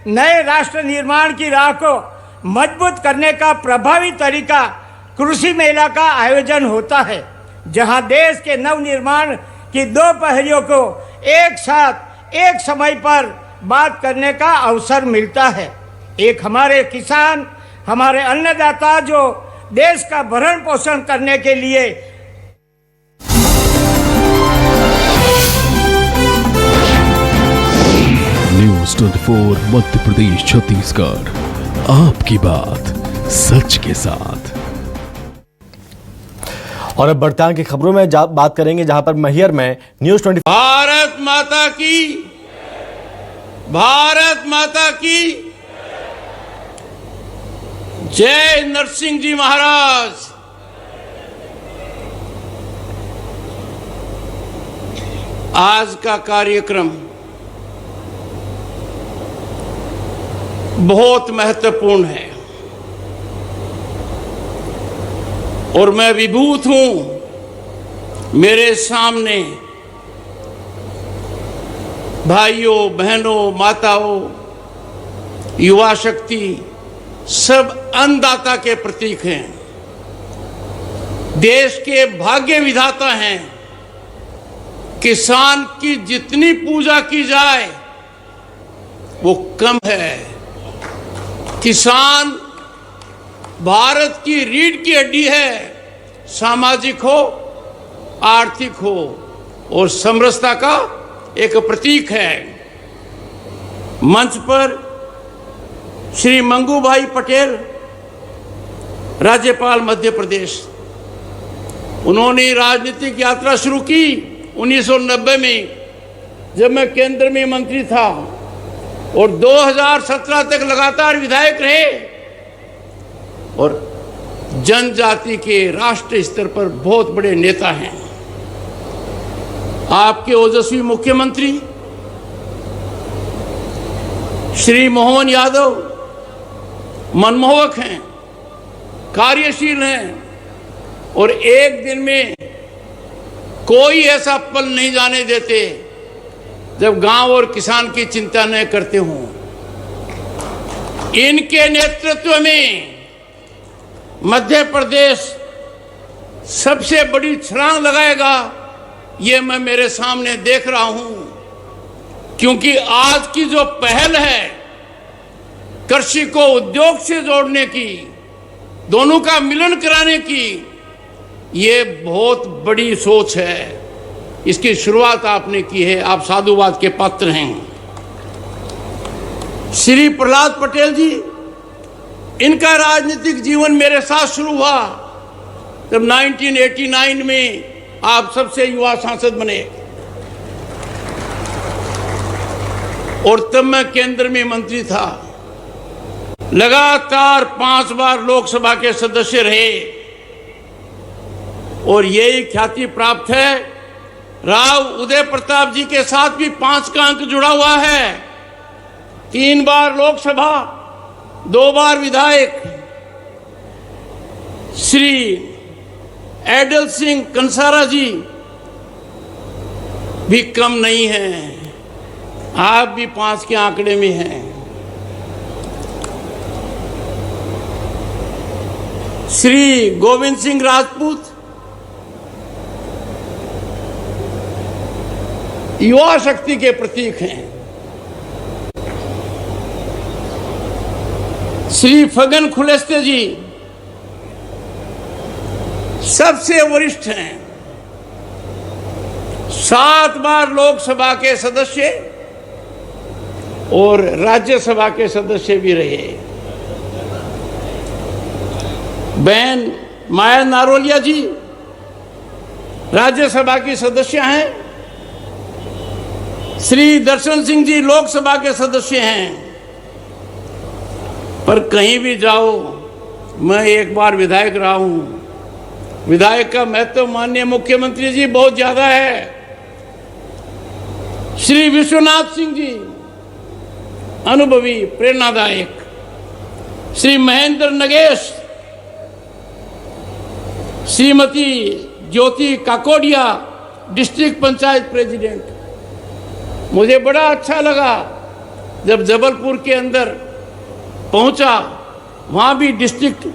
नए राष्ट्र निर्माण की राह को मजबूत करने का प्रभावी तरीका कृषि मेला का आयोजन होता है, जहां देश के नवनिर्माण की दो पहलियों को एक साथ एक समय पर बात करने का अवसर मिलता है। एक हमारे किसान, हमारे अन्नदाता जो देश का भरण पोषण करने के लिए न्यूज़ 24 मध्य प्रदेश छत्तीसगढ़, आपकी बात सच के साथ। और अब बढ़ते की खबरों में बात करेंगे, जहां पर मैहर में न्यूज़ 24 भारत माता की, भारत माता की जय। नरसिंह जी महाराज। आज का कार्यक्रम बहुत महत्वपूर्ण है और मैं विभूत हूं। मेरे सामने भाइयों, बहनों, माताओं, युवा शक्ति सब अन्नदाता के प्रतीक हैं, देश के भाग्य विधाता हैं। किसान की जितनी पूजा की जाए वो कम है। किसान भारत की रीढ़ की हड्डी है, सामाजिक हो, आर्थिक हो और समरसता का एक प्रतीक है। मंच पर श्री मंगू भाई पटेल, राज्यपाल मध्य प्रदेश, उन्होंने राजनीतिक यात्रा शुरू की 1990 में, जब मैं केंद्र में मंत्री था और 2017 तक लगातार विधायक रहे और जनजाति के राष्ट्रीय स्तर पर बहुत बड़े नेता हैं। आपके ओजस्वी मुख्यमंत्री श्री मोहन यादव मनमोहक हैं, कार्यशील हैं और एक दिन में कोई ऐसा पल नहीं जाने देते जब गांव और किसान की चिंता न करते हों। इनके नेतृत्व में मध्य प्रदेश सबसे बड़ी छलांग लगाएगा, ये मैं मेरे सामने देख रहा हूं, क्योंकि आज की जो पहल है कृषि को उद्योग से जोड़ने की, दोनों का मिलन कराने की, ये बहुत बड़ी सोच है। इसकी शुरुआत आपने की है, आप साधुवाद के पात्र हैं। श्री प्रहलाद पटेल जी, इनका राजनीतिक जीवन मेरे साथ शुरू हुआ जब 1989 में आप सबसे युवा सांसद बने और तब मैं केंद्र में मंत्री था। लगातार 5 बार लोकसभा के सदस्य रहे और यही ख्याति प्राप्त है। राव उदय प्रताप जी के साथ भी 5 का अंक जुड़ा हुआ है। 3 बार लोकसभा, 2 बार विधायक। श्री एडल सिंह कंसारा जी भी कम नहीं हैं, आप भी 5 के आंकड़े में हैं। श्री गोविंद सिंह राजपूत युवा शक्ति के प्रतीक हैं। श्री फगन खुलेस्ते जी सबसे वरिष्ठ हैं, 7 बार लोकसभा के सदस्य और राज्यसभा के सदस्य भी रहे। बहन माया नारोलिया जी राज्यसभा की सदस्य हैं। श्री दर्शन सिंह जी लोकसभा के सदस्य हैं। पर कहीं भी जाओ, मैं एक बार विधायक रहा हूं। विधायक का महत्व माननीय मुख्यमंत्री जी बहुत ज्यादा है। श्री विश्वनाथ सिंह जी अनुभवी, प्रेरणादायक। श्री महेंद्र नगेश, श्रीमती ज्योति काकोडिया डिस्ट्रिक्ट पंचायत प्रेसिडेंट। मुझे बड़ा अच्छा लगा जब जबलपुर के अंदर पहुंचा, वहां भी डिस्ट्रिक्ट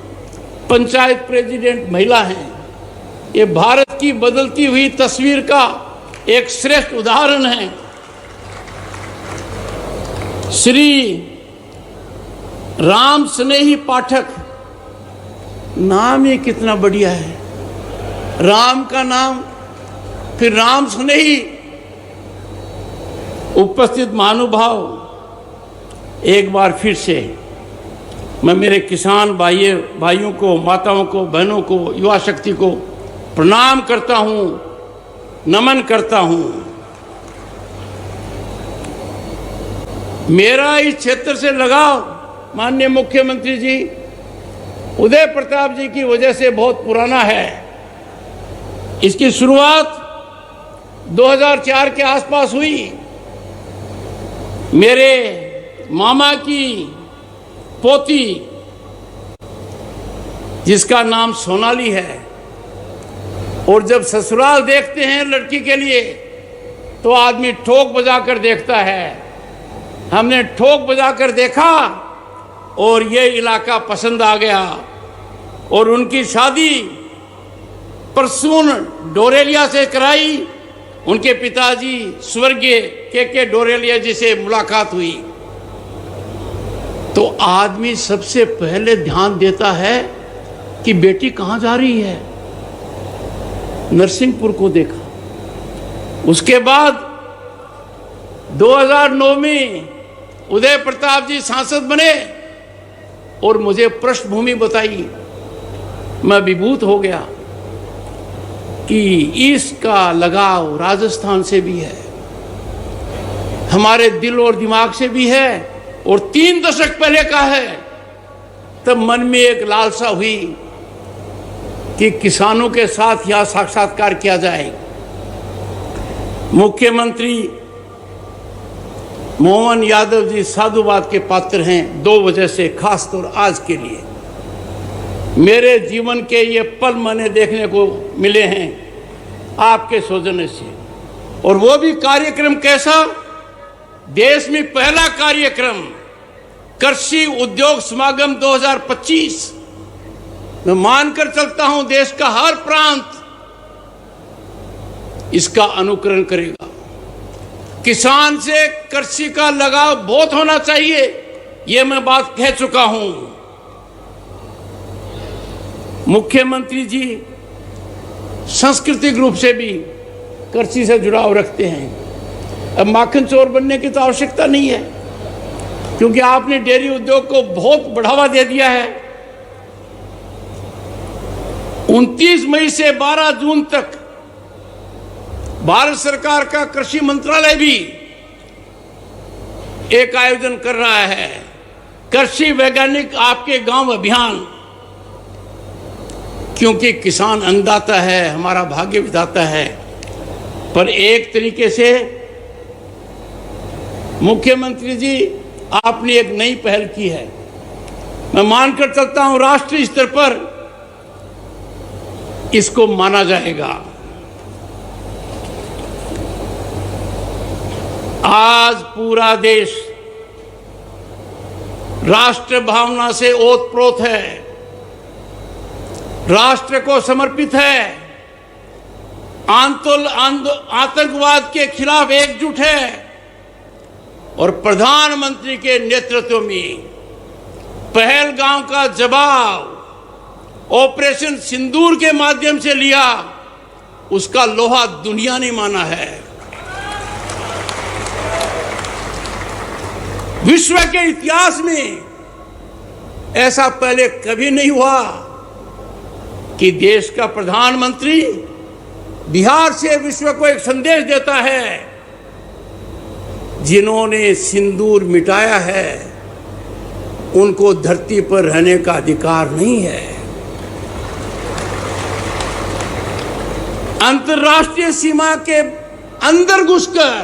पंचायत प्रेसिडेंट महिला हैं। ये भारत की बदलती हुई तस्वीर का एक श्रेष्ठ उदाहरण है। श्री राम स्नेही पाठक, नाम ही कितना बढ़िया है। राम का नाम, फिर राम स्नेही। उपस्थित महानुभाव, एक बार फिर से मैं मेरे किसान भाइयों को, माताओं को, बहनों को, युवा शक्ति को प्रणाम करता हूं, नमन करता हूं। मेरा इस क्षेत्र से लगाव माननीय मुख्यमंत्री जी उदय प्रताप जी की वजह से बहुत पुराना है। इसकी शुरुआत 2004 के आसपास हुई। मेरे मामा की पोती, जिसका नाम सोनाली है, और जब ससुराल देखते हैं लड़की के लिए तो आदमी ठोक बजाकर देखता है। हमने ठोक बजाकर देखा और ये इलाका पसंद आ गया और उनकी शादी परसून डोरेलिया से कराई। उनके पिताजी स्वर्गीय के डोरेलिया जी से मुलाकात हुई। तो आदमी सबसे पहले ध्यान देता है कि बेटी कहाँ जा रही है। नरसिंहपुर को देखा। उसके बाद 2009 में उदय प्रताप जी सांसद बने और मुझे पृष्ठभूमि बताई। मैं विभूत हो गया कि इसका लगाव राजस्थान से भी है, हमारे दिल और दिमाग से भी है और 3 दशक पहले का है। तब मन में एक लालसा हुई कि किसानों के साथ यहां साक्षात्कार किया जाए। मुख्यमंत्री मोहन यादव जी साधुवाद के पात्र हैं, दो वजह से, खासतौर आज के लिए। मेरे जीवन के ये पल मैंने देखने को मिले हैं आपके सौजन्य से, और वो भी कार्यक्रम कैसा, देश में पहला कार्यक्रम कृषि उद्योग समागम 2025। मैं मानकर चलता हूं देश का हर प्रांत इसका अनुकरण करेगा। किसान से कृषि का लगाव बहुत होना चाहिए, यह मैं बात कह चुका हूं। मुख्यमंत्री जी सांस्कृतिक रूप से भी कृषि से जुड़ाव रखते हैं। अब माखन चोर बनने की तो आवश्यकता नहीं है, क्योंकि आपने डेयरी उद्योग को बहुत बढ़ावा दे दिया है। 29 मई से 12 जून तक भारत सरकार का कृषि मंत्रालय भी एक आयोजन कर रहा है, कृषि वैज्ञानिक आपके गांव अभियान। क्योंकि किसान अन्नदाता है, हमारा भाग्य विधाता है, पर एक तरीके से मुख्यमंत्री जी आपने एक नई पहल की है। मैं मानकर चलता हूं राष्ट्रीय स्तर पर इसको माना जाएगा। आज पूरा देश राष्ट्र भावना से ओतप्रोत है, राष्ट्र को समर्पित है, आतंकवाद के खिलाफ एकजुट है, और प्रधानमंत्री के नेतृत्व में पहलगाम का जवाब ऑपरेशन सिंदूर के माध्यम से लिया, उसका लोहा दुनिया ने माना है। विश्व के इतिहास में ऐसा पहले कभी नहीं हुआ कि देश का प्रधानमंत्री बिहार से विश्व को एक संदेश देता है, जिन्होंने सिंदूर मिटाया है उनको धरती पर रहने का अधिकार नहीं है। अंतर्राष्ट्रीय सीमा के अंदर घुसकर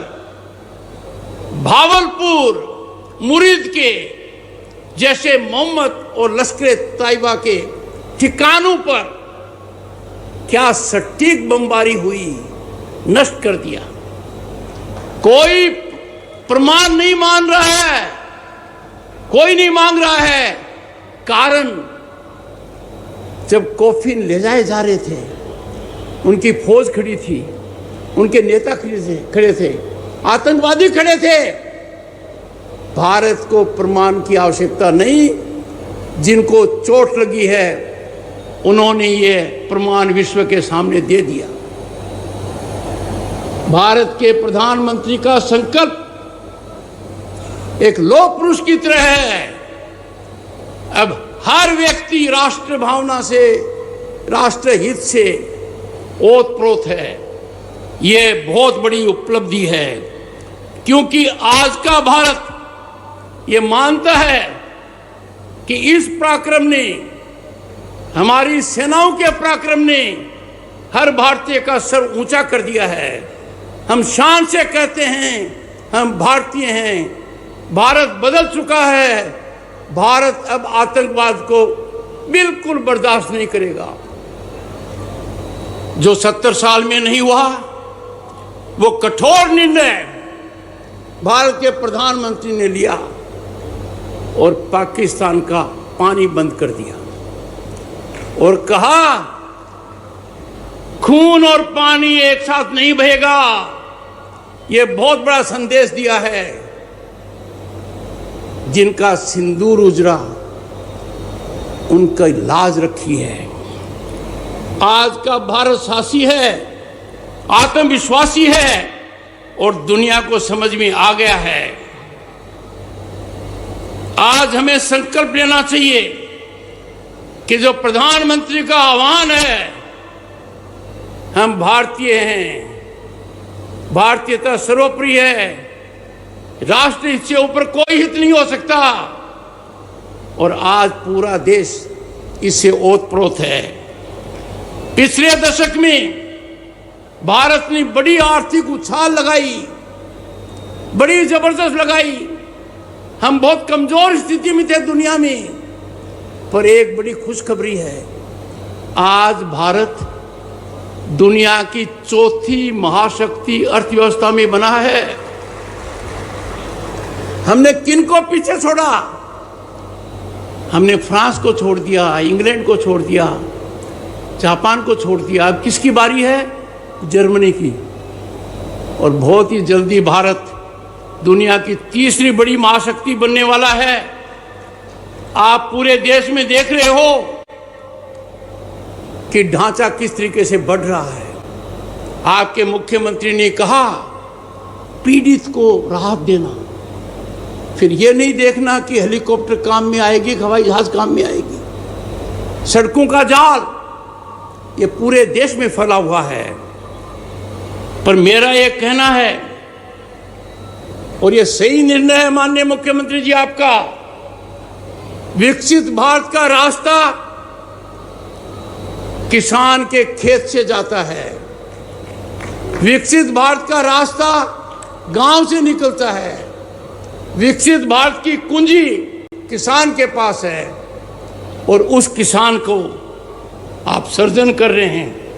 भावलपुर, मुरीद के जैसे मोहम्मद और लश्कर तैयबा के ठिकानों पर क्या सटीक बमबारी हुई, नष्ट कर दिया। कोई प्रमाण नहीं मान रहा है, कोई नहीं मांग रहा है। कारण जब कॉफिन ले जाए जा रहे थे, उनकी फौज खड़ी थी, उनके नेता खड़े थे, आतंकवादी खड़े थे। भारत को प्रमाण की आवश्यकता नहीं, जिनको चोट लगी है उन्होंने ये प्रमाण विश्व के सामने दे दिया। भारत के प्रधानमंत्री का संकल्प एक लौह पुरुष की तरह है। अब हर व्यक्ति राष्ट्र भावना से, राष्ट्र हित से ओतप्रोत है। ये बहुत बड़ी उपलब्धि है, क्योंकि आज का भारत ये मानता है कि इस पराक्रम ने, हमारी सेनाओं के पराक्रम ने हर भारतीय का सर ऊंचा कर दिया है। हम शान से कहते हैं हम भारतीय हैं। भारत बदल चुका है। भारत अब आतंकवाद को बिल्कुल बर्दाश्त नहीं करेगा। जो 70 साल में नहीं हुआ, वो कठोर निर्णय भारत के प्रधानमंत्री ने लिया और पाकिस्तान का पानी बंद कर दिया और कहा खून और पानी एक साथ नहीं बहेगा। ये बहुत बड़ा संदेश दिया है। जिनका सिंदूर उजरा उनका लाज रखी है। आज का भारत साहसी है, आत्मविश्वासी है और दुनिया को समझ में आ गया है। आज हमें संकल्प लेना चाहिए कि जो प्रधानमंत्री का आह्वान है, हम भारतीय हैं, भारतीयता सर्वोपरि है, राष्ट्र हित से ऊपर कोई हित नहीं हो सकता और आज पूरा देश इससे ओतप्रोत है। पिछले दशक में भारत ने बड़ी आर्थिक उछाल लगाई, बड़ी जबरदस्त लगाई। हम बहुत कमजोर स्थिति में थे दुनिया में, पर एक बड़ी खुशखबरी है, आज भारत दुनिया की चौथी महाशक्ति अर्थव्यवस्था में बना है। हमने किन को पीछे छोड़ा? हमने फ्रांस को छोड़ दिया, इंग्लैंड को छोड़ दिया, जापान को छोड़ दिया। अब किसकी बारी है? जर्मनी की। और बहुत ही जल्दी भारत दुनिया की तीसरी बड़ी महाशक्ति बनने वाला है। आप पूरे देश में देख रहे हो कि ढांचा किस तरीके से बढ़ रहा है। आपके मुख्यमंत्री ने कहा पीड़ित को राहत देना, फिर यह नहीं देखना कि हेलीकॉप्टर काम में आएगी, हवाई जहाज काम में आएगी। सड़कों का जाल ये पूरे देश में फैला हुआ है। पर मेरा यह कहना है, और यह सही निर्णय है माननीय मुख्यमंत्री जी आपका, विकसित भारत का रास्ता किसान के खेत से जाता है। विकसित भारत का रास्ता गांव से निकलता है। विकसित भारत की कुंजी किसान के पास है, और उस किसान को आप सर्जन कर रहे हैं,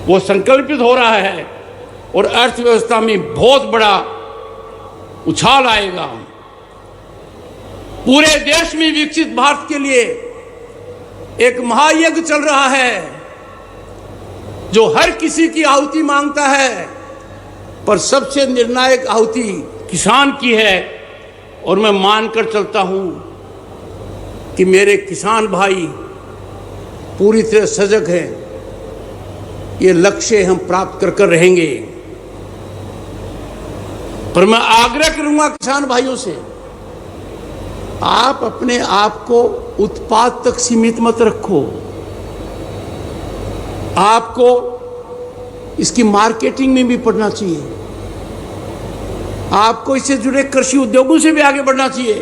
वो संकल्पित हो रहा है, और अर्थव्यवस्था में बहुत बड़ा उछाल आएगा। पूरे देश में विकसित भारत के लिए एक महायज्ञ चल रहा है, जो हर किसी की आहुति मांगता है, पर सबसे निर्णायक आहुति किसान की है। और मैं मानकर चलता हूं कि मेरे किसान भाई पूरी तरह सजग हैं। ये लक्ष्य हम प्राप्त कर रहेंगे। पर मैं आग्रह करूंगा किसान भाइयों से, आप अपने आप को उत्पाद तक सीमित मत रखो। आपको इसकी मार्केटिंग में भी पढ़ना चाहिए। आपको इससे जुड़े कृषि उद्योगों से भी आगे बढ़ना चाहिए,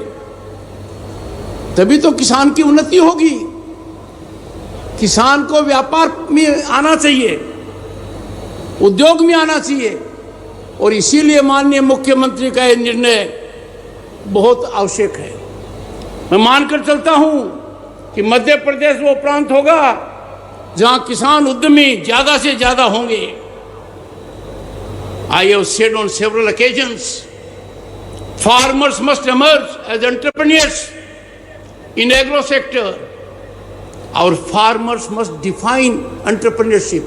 तभी तो किसान की उन्नति होगी। किसान को व्यापार में आना चाहिए, उद्योग में आना चाहिए, और इसीलिए माननीय मुख्यमंत्री का यह निर्णय बहुत आवश्यक है। मैं मानकर चलता हूं कि मध्य प्रदेश वो प्रांत होगा जहां किसान उद्यमी ज्यादा से ज्यादा होंगे। I have said on several occasions, farmers must emerge as entrepreneurs in agro sector. Our farmers must define entrepreneurship.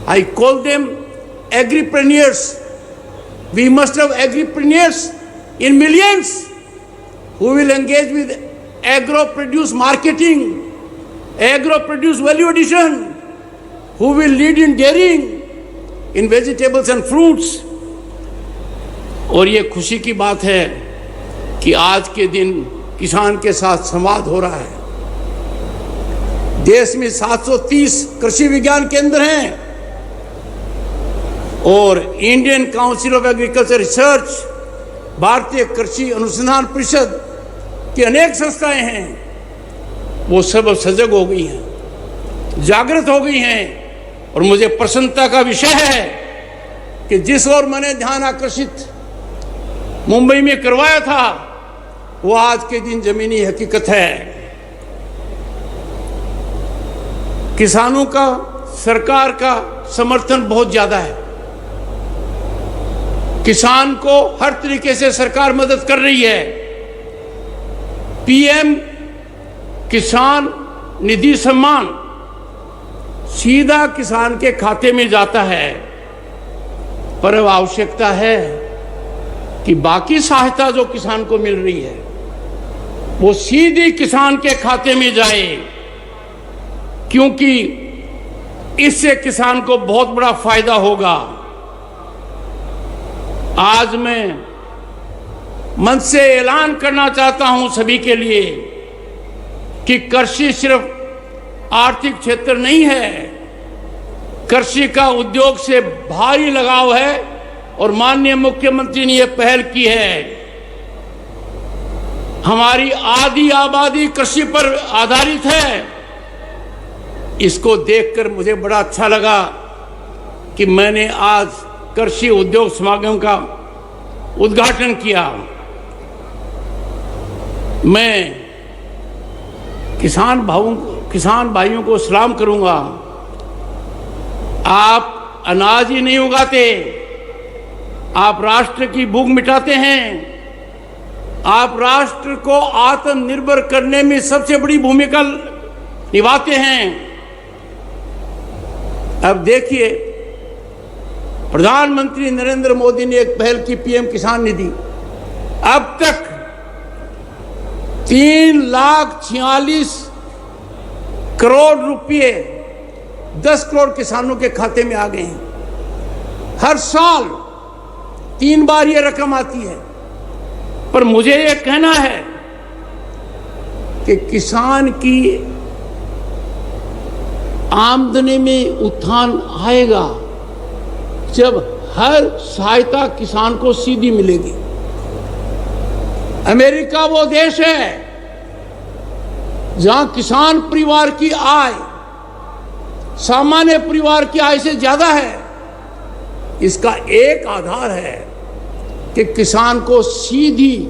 I call them agripreneurs. We must have agripreneurs in millions who will engage with agro-produce marketing, agro-produce value addition, who will lead in dairying, in vegetables and fruits. और ये खुशी की बात है कि आज के दिन किसान के साथ संवाद हो रहा है। देश में 730 कृषि विज्ञान केंद्र हैं, और Indian council of agriculture research, भारतीय कृषि अनुसंधान परिषद की अनेक संस्थाएं हैं। वो सब सजग हो गई हैं, जागृत हो गई हैं। और मुझे प्रसन्नता का विषय है कि जिस ओर मैंने ध्यान आकर्षित मुंबई में करवाया था, वो आज के दिन जमीनी हकीकत है। किसानों का, सरकार का समर्थन बहुत ज्यादा है। किसान को हर तरीके से सरकार मदद कर रही है। पीएम किसान निधि सम्मान सीधा किसान के खाते में जाता है, पर अब आवश्यकता है कि बाकी सहायता जो किसान को मिल रही है वो सीधी किसान के खाते में जाए, क्योंकि इससे किसान को बहुत बड़ा फायदा होगा। आज मैं मंच से ऐलान करना चाहता हूं सभी के लिए कि कृषि सिर्फ आर्थिक क्षेत्र नहीं है, कृषि का उद्योग से भारी लगाव है, और माननीय मुख्यमंत्री ने यह पहल की है। हमारी आधी आबादी कृषि पर आधारित है। इसको देखकर मुझे बड़ा अच्छा लगा कि मैंने आज कृषि उद्योग समागम का उद्घाटन किया। मैं किसान भाइयों को सलाम करूंगा। आप अनाज ही नहीं उगाते, आप राष्ट्र की भूख मिटाते हैं। आप राष्ट्र को आत्मनिर्भर करने में सबसे बड़ी भूमिका निभाते हैं। अब देखिए, प्रधानमंत्री नरेंद्र मोदी ने एक पहल की, पीएम किसान निधि। अब तक 3,46,00,000 करोड़ रुपए 10 करोड़ किसानों के खाते में आ गए हैं। हर साल 3 बार ये रकम आती है। पर मुझे ये कहना है कि किसान की आमदनी में उत्थान आएगा जब हर सहायता किसान को सीधी मिलेगी। अमेरिका वो देश है जहां किसान परिवार की आय सामान्य परिवार की आय से ज्यादा है। इसका एक आधार है कि किसान को सीधी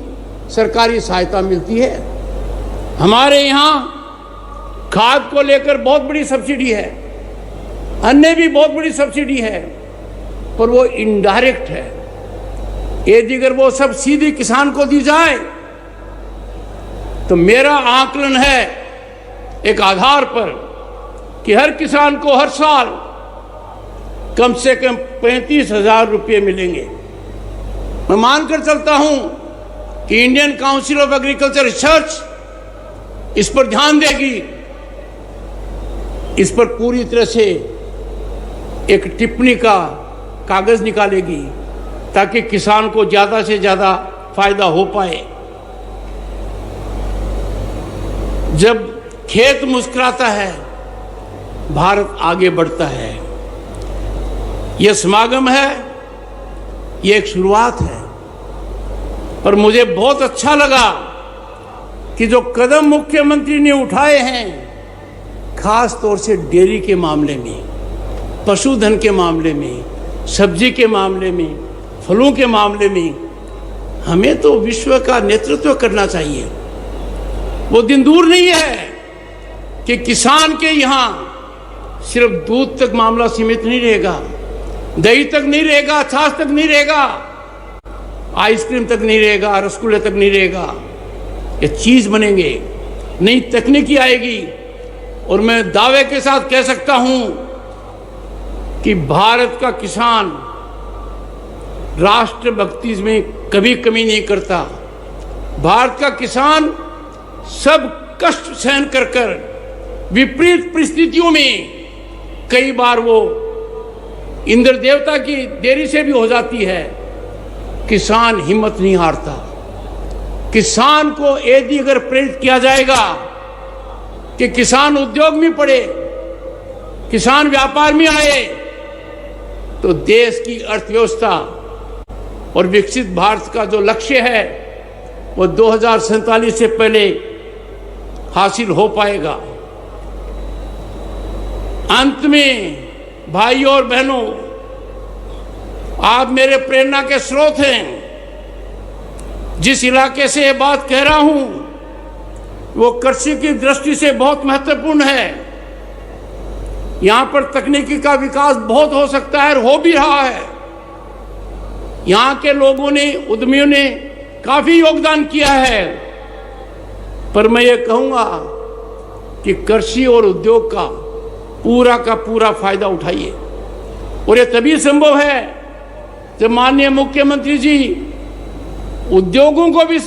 सरकारी सहायता मिलती है। हमारे यहाँ खाद को लेकर बहुत बड़ी सब्सिडी है, अन्य भी बहुत बड़ी सब्सिडी है, पर वो इनडायरेक्ट है। यदि अगर वो सब सीधी किसान को दी जाए तो मेरा आकलन है एक आधार पर कि हर किसान को हर साल कम से कम 35,000 रुपये मिलेंगे। मैं मानकर चलता हूं कि Indian council of agriculture research इस पर ध्यान देगी, इस पर पूरी तरह से एक टिप्पणी का कागज निकालेगी ताकि किसान को ज्यादा से ज्यादा फायदा हो पाए। जब खेत मुस्कुराता है, भारत आगे बढ़ता है। यह समागम है, ये एक शुरुआत है। पर मुझे बहुत अच्छा लगा कि जो कदम मुख्यमंत्री ने उठाए हैं, खास तौर से डेयरी के मामले में, पशुधन के मामले में, सब्जी के मामले में, फलों के मामले में, हमें तो विश्व का नेतृत्व करना चाहिए। वो दिन दूर नहीं है कि किसान के यहाँ सिर्फ दूध तक मामला सीमित नहीं रहेगा, दही तक नहीं रहेगा, छाछ तक नहीं रहेगा, आइसक्रीम तक नहीं रहेगा, रसगुल्ले तक नहीं रहेगा। ये चीज बनेंगे, नई तकनीकी आएगी। और मैं दावे के साथ कह सकता हूं कि भारत का किसान राष्ट्रभक्ति में कभी कमी नहीं करता। भारत का किसान सब कष्ट सहन कर कर विपरीत परिस्थितियों में, कई बार वो इंद्र देवता की देरी से भी हो जाती है, किसान हिम्मत नहीं हारता। किसान को यदि अगर प्रेरित किया जाएगा कि किसान उद्योग में पड़े, किसान व्यापार में आए, तो देश की अर्थव्यवस्था और विकसित भारत का जो लक्ष्य है वो 2047 से पहले हासिल हो पाएगा। अंत में भाइयों और बहनों, आप मेरे प्रेरणा के स्रोत हैं। जिस इलाके से ये बात कह रहा हूं वो कृषि की दृष्टि से बहुत महत्वपूर्ण है। यहां पर तकनीकी का विकास बहुत हो सकता है और हो भी रहा है। यहां के लोगों ने, उद्यमियों ने काफी योगदान किया है। पर मैं ये कहूंगा कि कृषि और उद्योग का पूरा फायदा उठाइए। और ये तभी संभव है जब माननीय मुख्यमंत्री जी उद्योगों को भी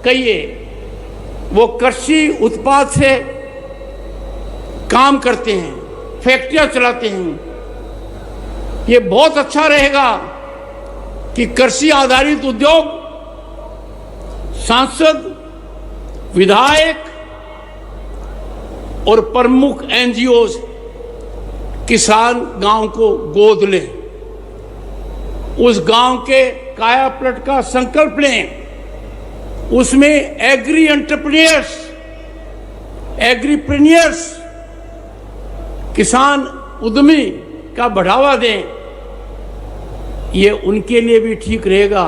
कहिए वो कृषि उत्पाद से काम करते हैं, फैक्ट्रियां चलाते हैं। ये बहुत अच्छा रहेगा कि कृषि आधारित उद्योग, सांसद, विधायक और प्रमुख एनजीओ किसान गांव को गोद लें, उस गांव के कायापलट का संकल्प लें। उसमें एग्रीप्रेन्योर्स किसान उद्यमी का बढ़ावा दें, ये उनके लिए भी ठीक रहेगा,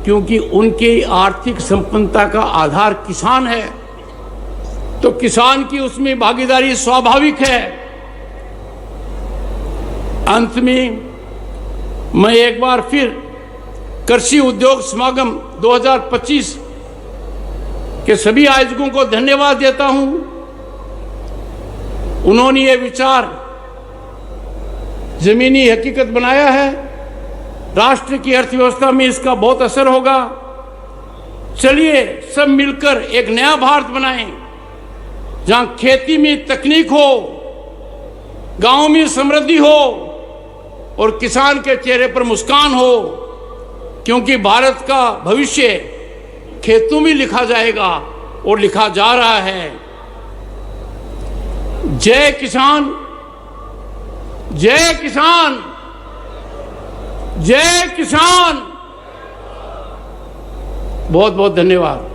क्योंकि उनकी आर्थिक संपन्नता का आधार किसान है, तो किसान की उसमें भागीदारी स्वाभाविक है। अंत में मैं एक बार फिर कृषि उद्योग समागम 2025 के सभी आयोजकों को धन्यवाद देता हूं। उन्होंने ये विचार जमीनी हकीकत बनाया है। राष्ट्र की अर्थव्यवस्था में इसका बहुत असर होगा। चलिए सब मिलकर एक नया भारत बनाएं, जहां खेती में तकनीक हो, गांव में समृद्धि हो और किसान के चेहरे पर मुस्कान हो, क्योंकि भारत का भविष्य खेतों में लिखा जाएगा और लिखा जा रहा है। जय किसान, जय किसान, जय किसान। बहुत बहुत धन्यवाद।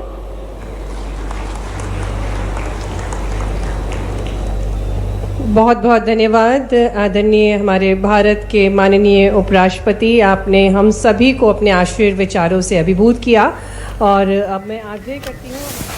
बहुत बहुत धन्यवाद आदरणीय हमारे भारत के माननीय उपराष्ट्रपति। आपने हम सभी को अपने आश्चर्य विचारों से अभिभूत किया और अब मैं आग्रह करती हूँ